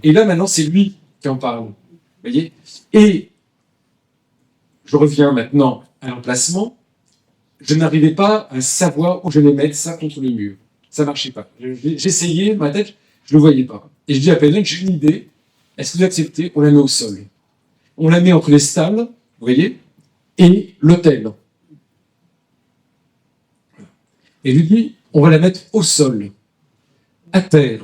Et là, maintenant, c'est lui qui en parle. Vous voyez? Et je reviens maintenant à l'emplacement. Je n'arrivais pas à savoir où j'allais mettre ça contre le mur. Ça marchait pas. J'essayais, ma tête, je le voyais pas. Et je dis à Pennon, j'ai une idée. Est-ce que vous acceptez? On la met au sol. On la met entre les stalles, vous voyez, et l'hôtel. Et je lui dis, on va la mettre au sol, à terre.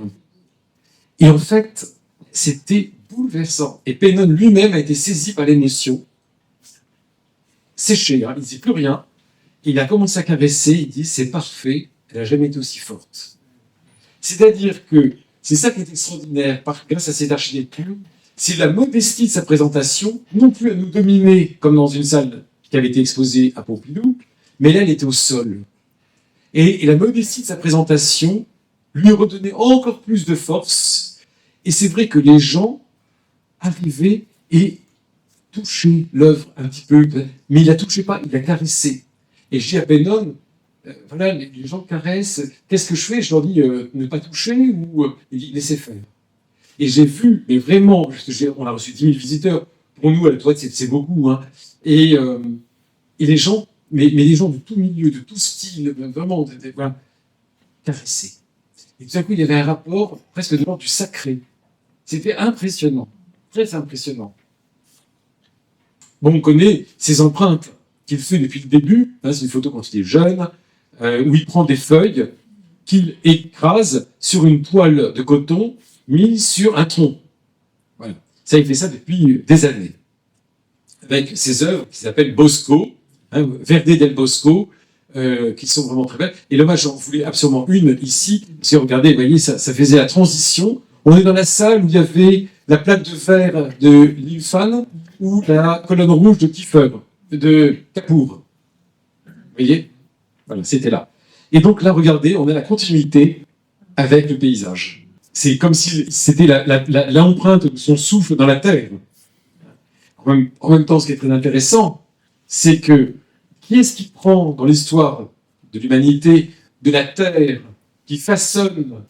Et en fait, c'était bouleversant. Et Pennon lui-même a été saisi par l'émotion, séché, hein, il ne disait plus rien. Il a commencé à caresser, il dit, c'est parfait, elle n'a jamais été aussi forte. C'est-à-dire que c'est ça qui est extraordinaire, grâce à cette architecture, c'est la modestie de sa présentation, non plus à nous dominer comme dans une salle qui avait été exposée à Pompidou, mais là, elle était au sol. Et la modestie de sa présentation lui redonnait encore plus de force. Et c'est vrai que les gens arrivaient et touchaient l'œuvre un petit peu, mais il la touchait pas, il la caressait. Et je dis à Pennon, voilà, les gens caressent, qu'est-ce que je fais? Je leur dis, ne pas toucher, ou il dit, laissez faire. Et j'ai vu, mais vraiment, on a reçu 10 000 visiteurs, pour nous, à la toilette, c'est beaucoup, hein. Et les gens, mais les gens de tout milieu, de tout style, vraiment, voilà, caressés. Et tout à coup, il y avait un rapport presque de l'ordre du sacré. C'était impressionnant, très impressionnant. Bon, on connaît ces empreintes qu'il fait depuis le début, hein, c'est une photo quand il est jeune, où il prend des feuilles qu'il écrase sur une toile de coton mise sur un tronc. Voilà. Ça, il fait ça depuis des années. Avec ses œuvres qui s'appellent Bosco, hein, Verde del Bosco, qui sont vraiment très belles. Et là, moi, j'en voulais absolument une ici. Si vous regardez, vous voyez, ça faisait la transition. On est dans la salle où il y avait la plaque de verre de Lilfan ou la colonne rouge de Kiefer, de Capour. Vous voyez? Voilà, c'était là. Et donc là, regardez, on a la continuité avec le paysage. C'est comme si c'était l'empreinte de son souffle dans la terre. En même temps, ce qui est très intéressant, c'est que qui est-ce qui prend dans l'histoire de l'humanité de la terre, qui façonne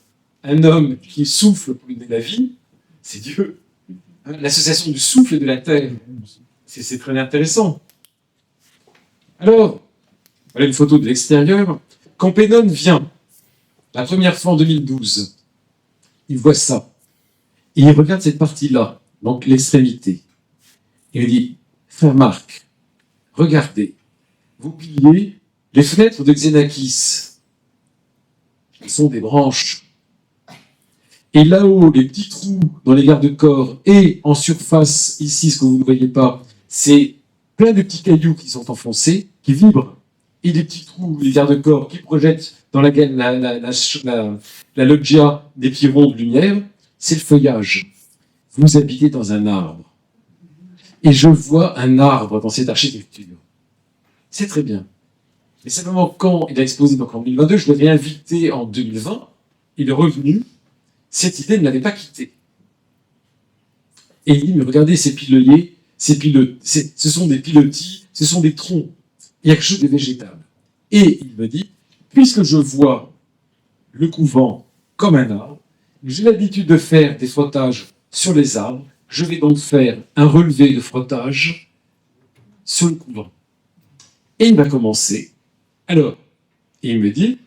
un homme qui souffle pour lui donner la vie? C'est Dieu. L'association du souffle et de la terre. C'est très intéressant. Alors, voilà une photo de l'extérieur. Quand Pennon vient, la première fois en 2012, il voit ça. Et il regarde cette partie-là, donc l'extrémité. Il me dit, frère Marc, regardez, vous piliez les fenêtres de Xenakis. Elles sont des branches. Et là-haut, les petits trous dans les garde-corps et en surface, ici, ce que vous ne voyez pas, c'est plein de petits cailloux qui sont enfoncés, qui vibrent. Et des petits trous, les garde-corps qui projettent dans la loggia des petits ronds de lumière, c'est le feuillage. Vous habitez dans un arbre. Et je vois un arbre dans cette architecture. C'est très bien. Mais simplement, quand il a exposé donc en 2022, je l'avais invité en 2020, il est revenu, cette idée ne l'avait pas quitté. Et il dit, mais regardez ces pileliers, ce sont des pilotis, ce sont des troncs. Il y a quelque chose de végétal. Et il me dit, puisque je vois le couvent comme un arbre, j'ai l'habitude de faire des frottages sur les arbres, je vais donc faire un relevé de frottage sur le couvent. Et il va commencer. Alors, il me dit,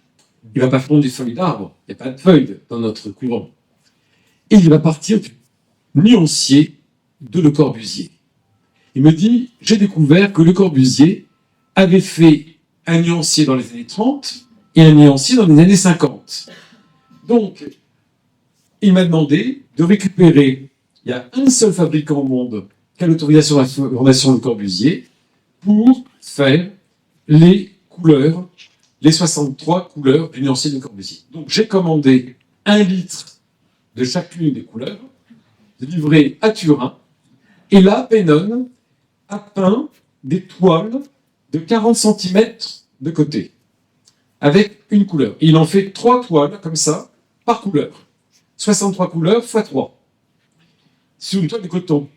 il ne va pas prendre des feuilles d'arbre, il n'y a pas de feuilles dans notre couvent. Et il va partir du nuancier de Le Corbusier. Il me dit, j'ai découvert que Le Corbusier avait fait un nuancier dans les années 30 et un nuancier dans les années 50. Donc, Il m'a demandé de récupérer, il y a un seul fabricant au monde qui a l'autorisation de la Fondation Le Corbusier pour faire les couleurs, les 63 couleurs du nuancier de Corbusier. Donc j'ai commandé 1 litre de chacune des couleurs, livré à Turin, et là, Pennon a peint des toiles de 40 cm de côté, avec une couleur. Et il en fait 3 toiles, comme ça, par couleur. 63 couleurs x 3, sur une toile de coton.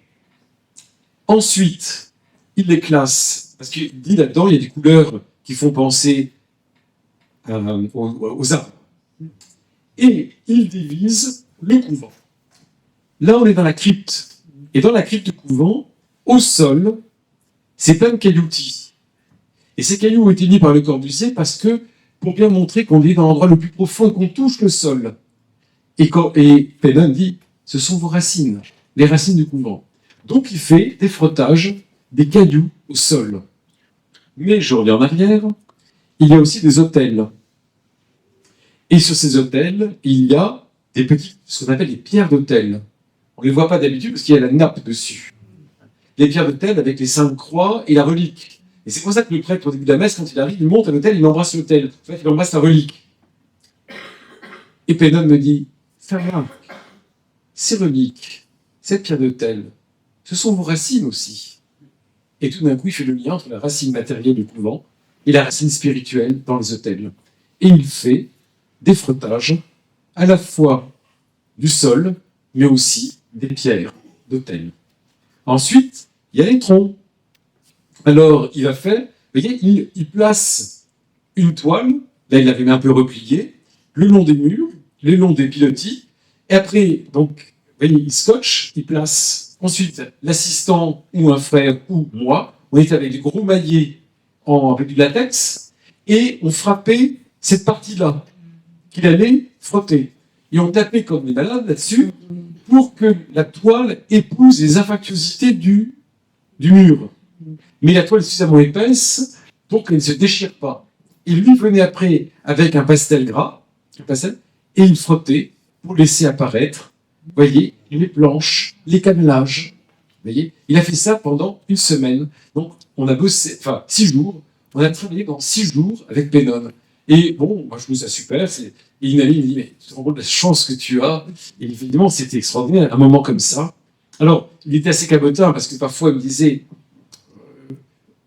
Ensuite, il les classe, parce qu'il dit là-dedans, il y a des couleurs qui font penser aux arbres. Et il divise le couvent. Là, on est dans la crypte. Et dans la crypte du couvent, au sol, c'est plein de cailloutis. Et ces cailloux ont été mis par Le Corbusier parce que, pour bien montrer qu'on est dans l'endroit le plus profond et qu'on touche le sol. Et Pennon dit, ce sont vos racines, les racines du couvent. Donc il fait des frottages, des cailloux au sol. Mais je reviens en arrière, il y a aussi des autels. Et sur ces autels, il y a des petits, ce qu'on appelle les pierres d'autel. On ne les voit pas d'habitude parce qu'il y a la nappe dessus. Les pierres d'autel avec les 5 croix et la relique. Et c'est pour ça que le prêtre, au début de la messe, quand il arrive, il monte à l'autel, il embrasse l'autel. En fait, il embrasse la relique. Et Pennon me dit, Fermat, ces reliques, cette pierre d'autel, ce sont vos racines aussi. Et tout d'un coup, il fait le lien entre la racine matérielle du couvent et la racine spirituelle dans les autels. Et il fait des frottages à la fois du sol, mais aussi des pierres d'autel. Ensuite, il y a les troncs. Alors, il va faire, vous voyez, il place une toile, là il l'avait un peu repliée, le long des murs, le long des pilotis, et après, donc, vous voyez, il scotche, il place ensuite l'assistant ou un frère ou moi, on était avec des gros maillets avec du latex, et on frappait cette partie-là, qu'il allait frotter. Et on tapait comme des malades là-dessus, pour que la toile épouse les infractuosités du mur. Mais la toile est suffisamment épaisse pour qu'elle ne se déchire pas. Et lui venait après avec un pastel gras, et il frottait pour laisser apparaître, vous voyez, les planches, les cannelages. Vous voyez, il a fait ça pendant 1 semaine. Donc, on a bossé, 6 jours. On a travaillé pendant 6 jours avec Pennon. Et bon, moi je trouve ça super. Et une amie me dit, mais tu te rends compte de la chance que tu as. Et évidemment, c'était extraordinaire, un moment comme ça. Alors, il était assez cabotin parce que parfois il me disait,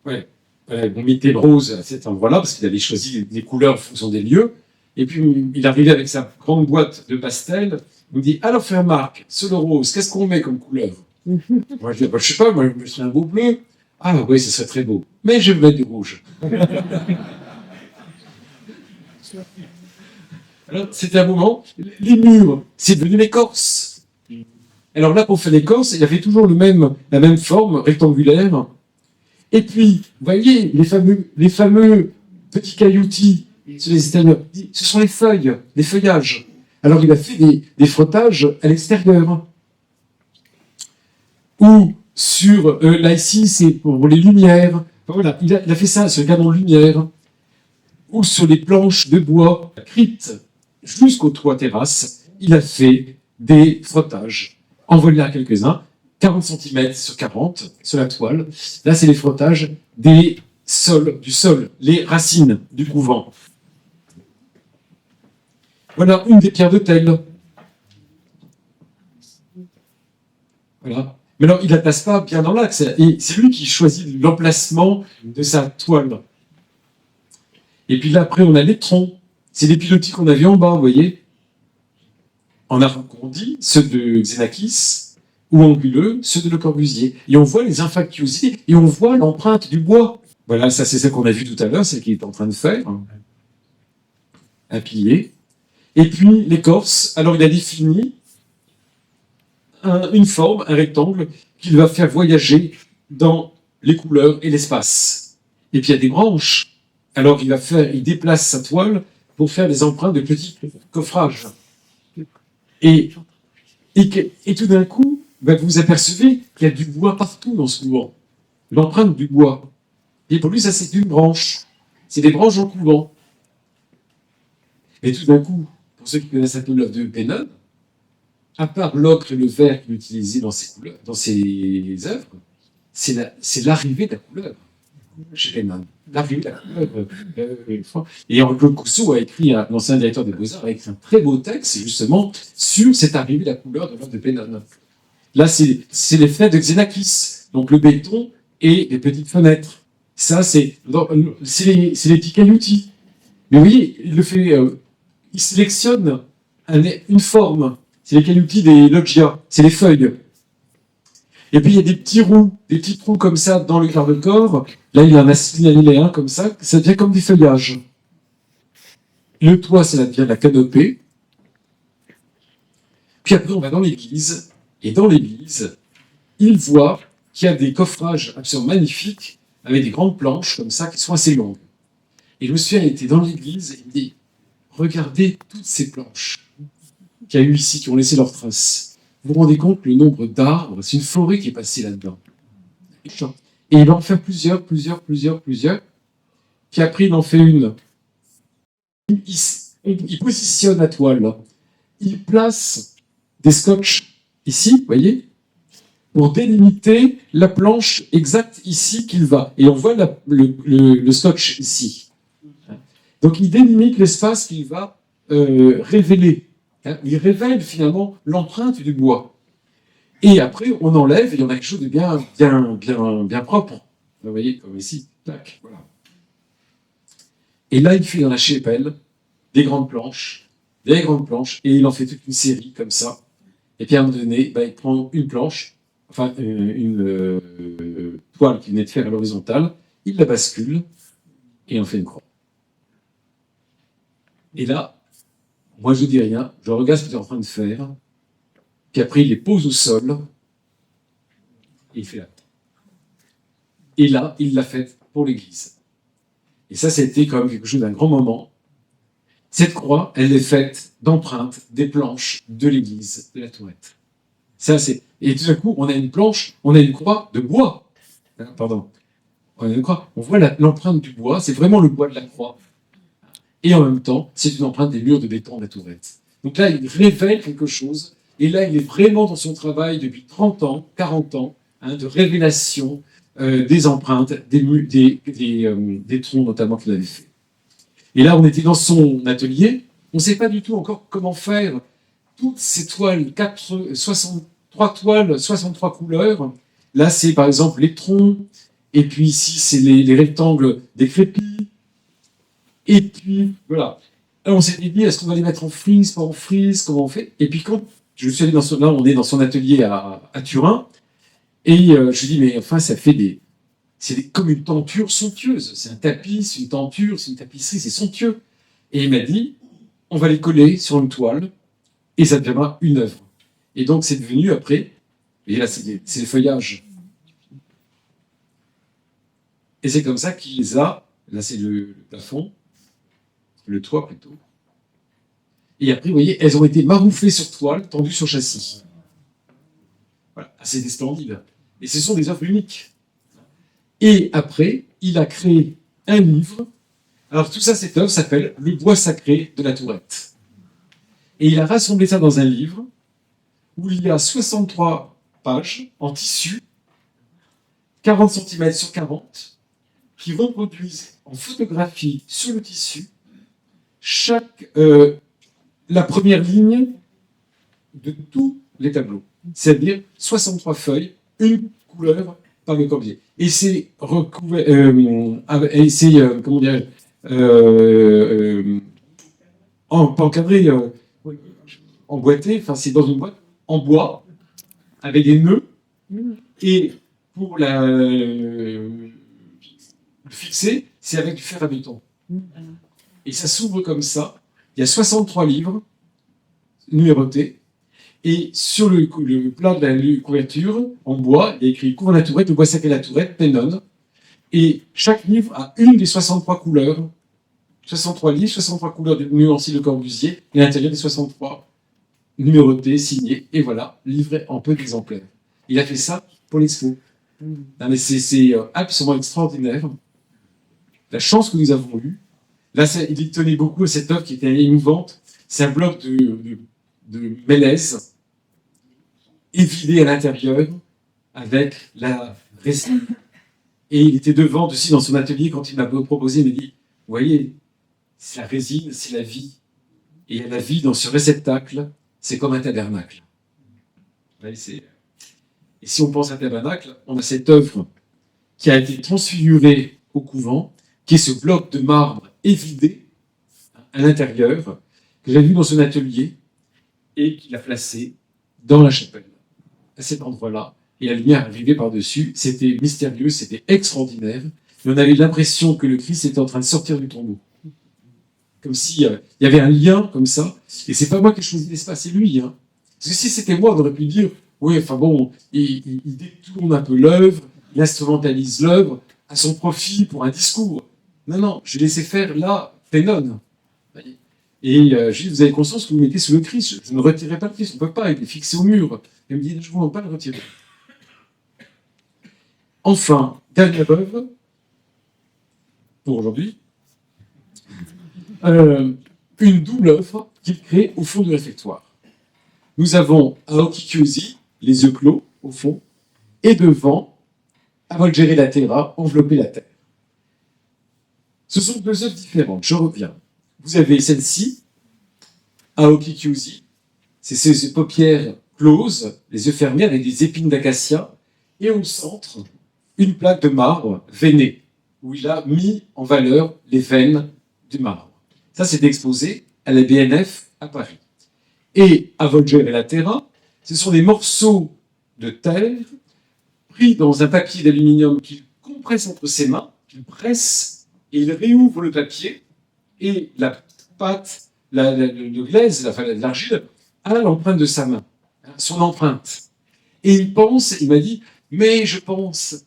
on mettait le rose à cet endroit-là parce qu'il avait choisi des couleurs en fonction des lieux. Et puis il arrivait avec sa grande boîte de pastel. Il me dit, alors faire Marc, sur le rose, qu'est-ce qu'on met comme couleur? Moi je dis, je sais pas, moi je me suis un beau bleu. Ah oui, ce serait très beau. Mais je vais mettre du rouge. Alors, c'était un moment, les murs, c'est devenu l'écorce. Alors là, pour faire l'écorce, il avait toujours la même forme rectangulaire. Et puis, vous voyez, les fameux petits cailloutis sur les extérieurs, ce sont les feuilles, les feuillages. Alors il a fait des frottages à l'extérieur. Ou sur, là ici, c'est pour les lumières. Enfin, voilà, il a fait ça sur le canon de lumière. Ou sur les planches de bois, la crypte, jusqu'au toit terrasse, il a fait des frottages. En voilà quelques-uns, 40 cm sur 40 sur la toile. Là, c'est les frottages du sol, les racines du couvent. Voilà une des pierres d'autel. Voilà. Mais alors, il ne la place pas bien dans l'axe. Et c'est lui qui choisit l'emplacement de sa toile. Et puis là, après, on a les troncs. C'est les pilotis qu'on a vus en bas, vous voyez. En arrondi, ceux de Xenakis, ou anguleux, ceux de Le Corbusier. Et on voit les infractuosités, et on voit l'empreinte du bois. Voilà, ça c'est celle qu'on a vue tout à l'heure, celle qu'il est en train de faire. Un pilier. Et puis l'écorce, alors il a défini une forme, un rectangle, qu'il va faire voyager dans les couleurs et l'espace. Et puis il y a des branches. Alors il déplace sa toile pour faire des empreintes de petits coffrages. Et tout d'un coup, vous apercevez qu'il y a du bois partout dans ce couvent. L'empreinte du bois. Et pour lui, ça c'est une branche. C'est des branches en couvent. Et tout d'un coup, pour ceux qui connaissent un peu l'œuvre de Pennon, à part l'ocre et le vert qu'il utilisait dans ses œuvres, c'est l'arrivée de la couleur chez Pennon. L'arrivée de la couleur. Et Henri Cousseau a écrit, l'ancien directeur des Beaux-Arts, a écrit un très beau texte, justement, sur cette arrivée de la couleur de l'œuvre de Pennon. Là, c'est les fenêtres de Xenakis, donc le béton et les petites fenêtres. Ça, c'est les petits cailloutis. Mais vous voyez, il sélectionne une forme. C'est les cailloutis des loggias, c'est les feuilles. Et puis il y a des petits trous comme ça dans le quart de corps. Là, il en a signalé un comme ça devient comme des feuillages. Le toit, ça devient la canopée. Puis après, on va dans l'église. Et dans l'église, il voit qu'il y a des coffrages absolument magnifiques avec des grandes planches comme ça qui sont assez longues. Et je me souviens, il était dans l'église et il me dit regardez toutes ces planches qu'il y a eu ici, qui ont laissé leurs traces. Vous vous rendez compte le nombre d'arbres, c'est une forêt qui est passée là-dedans. Et il va en faire plusieurs. Puis après, il en fait une. Il positionne la toile. Il place des scotch ici, vous voyez, pour délimiter la planche exacte ici qu'il va. Et on voit le scotch ici. Donc il délimite l'espace qu'il va révéler. Il révèle finalement l'empreinte du bois. Et après, on enlève et il y en a quelque chose de bien propre. Vous voyez, comme ici. Tac, voilà. Et là, il fait dans la chapelle des grandes planches, et il en fait toute une série comme ça. Et puis à un moment donné, il prend une planche, enfin une toile qu'il venait de faire à l'horizontale, il la bascule et en fait une croix. Et là, moi je dis rien, je regarde ce qu'il est en train de faire, puis après il les pose au sol et il fait la croix. Et là, il l'a faite pour l'Église. Et ça, c'était quand même quelque chose d'un grand moment. Cette croix, elle est faite d'empreintes des planches de l'église de la Tourette. Ça, et tout à coup, on a une croix de bois. Pardon. On a une croix. On voit l'empreinte du bois, c'est vraiment le bois de la croix. Et en même temps, c'est une empreinte des murs de béton de la Tourette. Donc là, il révèle quelque chose. Et là, il est vraiment dans son travail depuis 30 ans, 40 ans, de révélation des empreintes, des troncs notamment qu'il avait fait. Et là, on était dans son atelier. On ne sait pas du tout encore comment faire toutes ces toiles, 63 toiles, 63 couleurs. Là, c'est par exemple les troncs. Et puis ici, c'est les rectangles des crépis. Et puis, voilà. Alors, on s'était dit, est-ce qu'on va les mettre en frise, pas en frise, comment on fait? Et puis, quand je suis allé là, on est dans son atelier à Turin. Et je lui dis, mais enfin, ça fait comme une tenture somptueuse. C'est un tapis, c'est une tenture, c'est une tapisserie, c'est somptueux. Et il m'a dit, on va les coller sur une toile et ça deviendra une œuvre. Et donc, c'est devenu après, et là, c'est les feuillages. Et c'est comme ça qu'il les a, là, c'est le plafond, le toit plutôt. Et après, vous voyez, elles ont été marouflées sur toile, tendues sur châssis. Voilà, c'était splendide. Et ce sont des œuvres uniques. Et après, il a créé un livre. Alors tout ça, cette œuvre s'appelle Le bois sacré de la Tourette. Et il a rassemblé ça dans un livre où il y a 63 pages en tissu, 40 cm sur 40, qui reproduisent en photographie sur le tissu la première ligne de tous les tableaux. C'est-à-dire 63 feuilles, une couleur par le corbier. Et c'est recouvert, comment dire, encadré, emboîté, enfin c'est dans une boîte en bois, avec des nœuds, et pour le fixer, c'est avec du fer à béton. Et ça s'ouvre comme ça, il y a 63 livres numérotés, et sur le plat de la couverture, en bois, il y a écrit Cours la Tourette, le bois sacré de la Tourette, Pennon. Et chaque livre a une des 63 couleurs, 63 livres, 63 couleurs de nuancier de Corbusier, et à l'intérieur des 63 numérotés, signés, et voilà, livrés en peu d'exemplaires. Il a fait ça pour l'expo. Non, mais c'est absolument extraordinaire. La chance que nous avons eue. Là, il tenait beaucoup à cette œuvre qui était émouvante. C'est un bloc de Mélèze, évidé à l'intérieur avec la résine. Et il était devant aussi dans son atelier quand il m'a proposé, il m'a dit, vous voyez, c'est la résine, c'est la vie. Et la vie dans ce réceptacle, c'est comme un tabernacle. Et si on pense à un tabernacle, on a cette œuvre qui a été transfigurée au couvent, qui est ce bloc de marbre évidé à l'intérieur, que j'ai vu dans son atelier, et qu'il a placé dans la chapelle, à cet endroit-là. Et la lumière arrivait par-dessus. C'était mystérieux, c'était extraordinaire. Et on avait l'impression que le Christ était en train de sortir du tombeau. Comme s'il y avait un lien comme ça. Et c'est pas moi qui ai choisi l'espace, c'est lui. Hein. Parce que si c'était moi, on aurait pu dire, oui, enfin bon, il détourne un peu l'œuvre, il instrumentalise l'œuvre à son profit pour un discours. Non, non, je laissé faire là, Pénone. Et je dis, vous avez conscience que vous mettez sous le Christ. Je ne retirerai pas le Christ, on ne peut pas, il est fixé au mur. Il me dit, je ne veux pas le retirer. Enfin, dernière œuvre, pour aujourd'hui, une double œuvre qu'il crée au fond du réfectoire. Nous avons à Okikyosi, les yeux clos, au fond, et devant, à Volgere la Terra, envelopper la terre. Ce sont deux œuvres différentes, je reviens. Vous avez celle-ci, à Okikyosi, c'est ces paupières closes, les yeux fermés avec des épines d'acacia, et au centre, une plaque de marbre veinée, où il a mis en valeur les veines du marbre. Ça, c'est exposé à la BNF à Paris. Et à Volgere la Terra, ce sont des morceaux de terre pris dans un papier d'aluminium qu'il compresse entre ses mains, qu'il presse, et il réouvre le papier, et la pâte, le glaise, l'argile, a l'empreinte de sa main, son empreinte. Et il m'a dit, mais je pense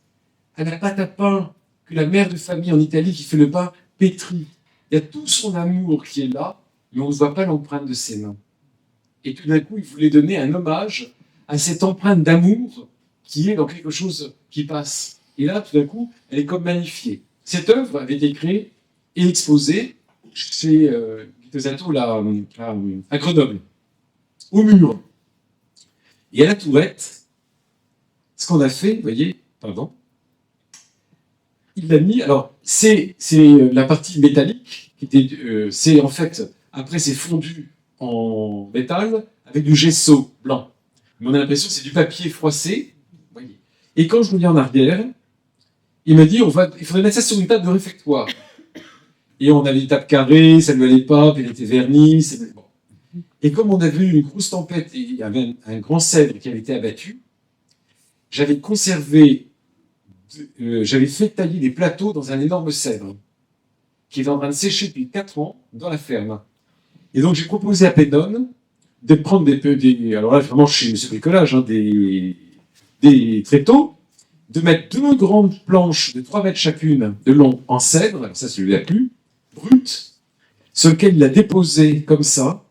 à la pâte à pain que la mère de famille en Italie qui fait le pain pétrit. Il y a tout son amour qui est là, mais on ne voit pas l'empreinte de ses mains. Et tout d'un coup, il voulait donner un hommage à cette empreinte d'amour qui est dans quelque chose qui passe. Et là, tout d'un coup, elle est comme magnifiée. Cette œuvre avait été créée et exposée chez Zato à Grenoble, au mur. Et à la tourette, ce qu'on a fait, vous voyez, pardon, il l'a mis, alors c'est la partie métallique, qui était, c'est en fait, après c'est fondu en métal avec du gesso blanc. Mais on a l'impression que c'est du papier froissé. Vous voyez. Et quand je reviens en arrière, il m'a dit, il faudrait mettre ça sur une table de réfectoire. Et on avait des tables carrées, ça ne allait pas, puis elle était vernie. Bon. Et comme on avait eu une grosse tempête et il y avait un grand cèdre qui avait été abattu, j'avais conservé, j'avais fait tailler des plateaux dans un énorme cèdre qui était en train de sécher depuis 4 ans dans la ferme. Et donc j'ai proposé à Pénone de prendre alors là vraiment chez M. Bricolage, hein, des tréteaux, de mettre 2 grandes planches de 3 mètres chacune de long en cèdre, alors ça lui a plu, brut, sur lequel il a déposé comme ça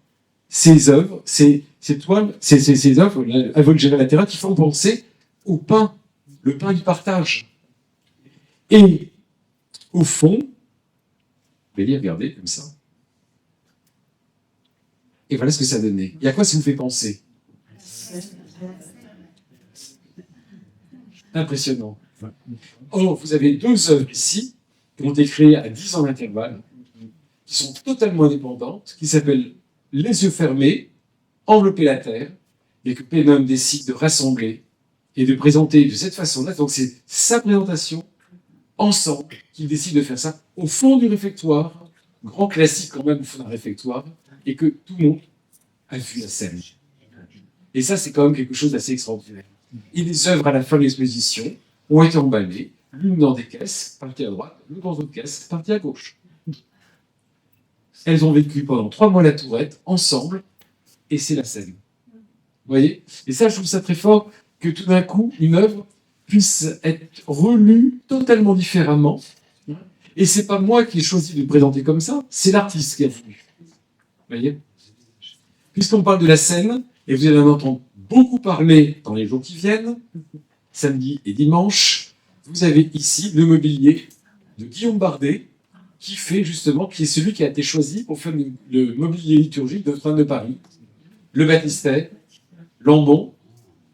ses œuvres, ses toiles, ses œuvres, à Volgere la Terra, qui font penser au pain, le pain du partage. Et au fond, vous allez regarder comme ça. Et voilà ce que ça donnait. Et à quoi ça vous fait penser? Impressionnant. Or, vous avez 2 œuvres ici, qui ont été créées à 10 ans d'intervalle, qui sont totalement indépendantes, qui s'appellent Les yeux fermés, Envelopper la terre, et que Pénum décide de rassembler et de présenter de cette façon-là. Donc c'est sa présentation, ensemble, qu'il décide de faire ça au fond du réfectoire, grand classique quand même au fond d'un réfectoire, et que tout le monde a vu la scène. Et ça, c'est quand même quelque chose d'assez extraordinaire. Et les œuvres à la fin de l'exposition ont été emballées, l'une dans des caisses, partie à droite, l'autre dans d'autres caisses, partie à gauche. Elles ont vécu pendant 3 mois à la Tourette, ensemble, et c'est la scène. Vous voyez? Et ça, je trouve ça très fort, que tout d'un coup, une œuvre puisse être relue totalement différemment. Et c'est pas moi qui ai choisi de le présenter comme ça, c'est l'artiste qui a voulu. Vous voyez? Puisqu'on parle de la scène, et vous allez en entendre beaucoup parler dans les jours qui viennent, samedi et dimanche, vous avez ici le mobilier de Guillaume Bardet, qui est celui qui a été choisi pour faire le mobilier liturgique de Notre-Dame de Paris, le baptistère, l'ambon,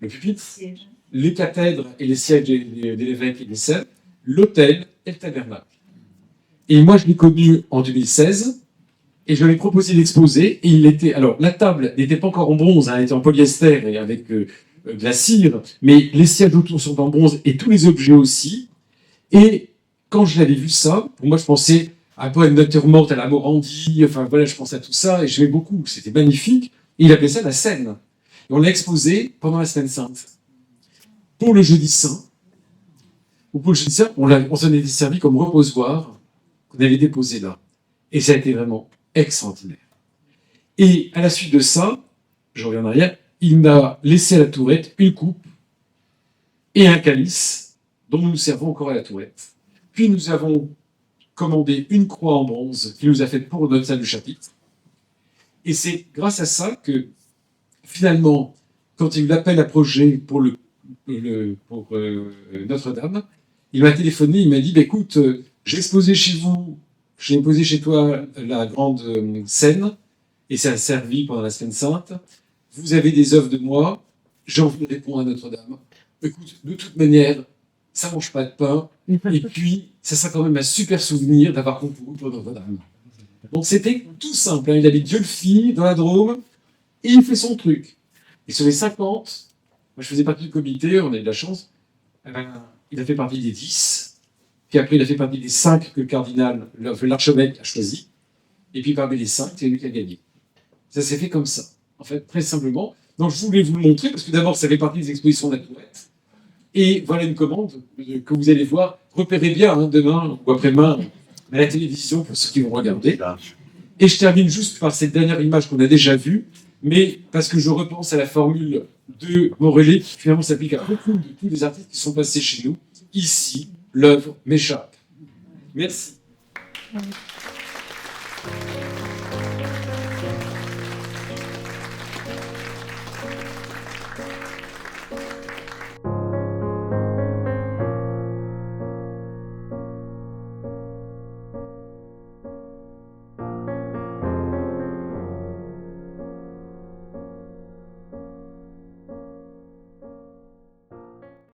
le pupitre, les cathèdres et les sièges de l'évêque et des sœurs, l'autel et le tabernacle. Et moi, je l'ai connu en 2016, et je lui ai proposé d'exposer, et il était... Alors, la table n'était pas encore en bronze, elle était en polyester et avec de la cire, mais les sièges autour sont en bronze, et tous les objets aussi. Et quand je l'avais vu ça, pour moi, je pensais un peu à une nature morte, à la Morandie, enfin voilà, je pensais à tout ça, et j'aimais beaucoup, c'était magnifique. Et il appelait ça la scène. Et on l'a exposé pendant la Semaine Sainte. Pour le Jeudi Saint, ou pour le Jeudi Saint, on s'en était servi comme reposoir qu'on avait déposé là. Et ça a été vraiment extraordinaire. Et à la suite de ça, je reviens en arrière, il m'a laissé à la Tourette une coupe et un calice dont nous nous servons encore à la Tourette. Puis nous avons commandé une croix en bronze qu'il nous a faite pour notre salle de chapitre. Et c'est grâce à ça que, finalement, quand il m'appelle à projet pour Notre-Dame, il m'a téléphoné, il m'a dit, bah, écoute, j'ai exposé chez vous, j'ai posé chez toi la grande scène, et ça a servi pendant la Semaine Sainte. Vous avez des œuvres de moi, j'ai envie de répondre à Notre-Dame. Écoute, de toute manière, ça ne mange pas de pain, et puis, ça sera quand même un super souvenir d'avoir concouru pour Notre-Dame. Donc c'était tout simple, hein. Il habite Dieulefit, dans la Drôme, et il fait son truc. Et sur les 50, moi je faisais partie du comité, on a eu de la chance, il a fait partie des 10, puis après il a fait partie des 5 que le cardinal, l'archevêque a choisi, et puis parmi les 5, c'est lui qui a gagné. Ça s'est fait comme ça, en fait, très simplement. Donc je voulais vous le montrer, parce que d'abord ça fait partie des expositions de la Tourette, et voilà une commande que vous allez voir, repérez bien hein, demain ou après-demain à la télévision pour ceux qui vont regarder. Et je termine juste par cette dernière image qu'on a déjà vue, mais parce que je repense à la formule de Morellet qui finalement s'applique à beaucoup de tous les artistes qui sont passés chez nous. Ici, l'œuvre m'échappe. Merci.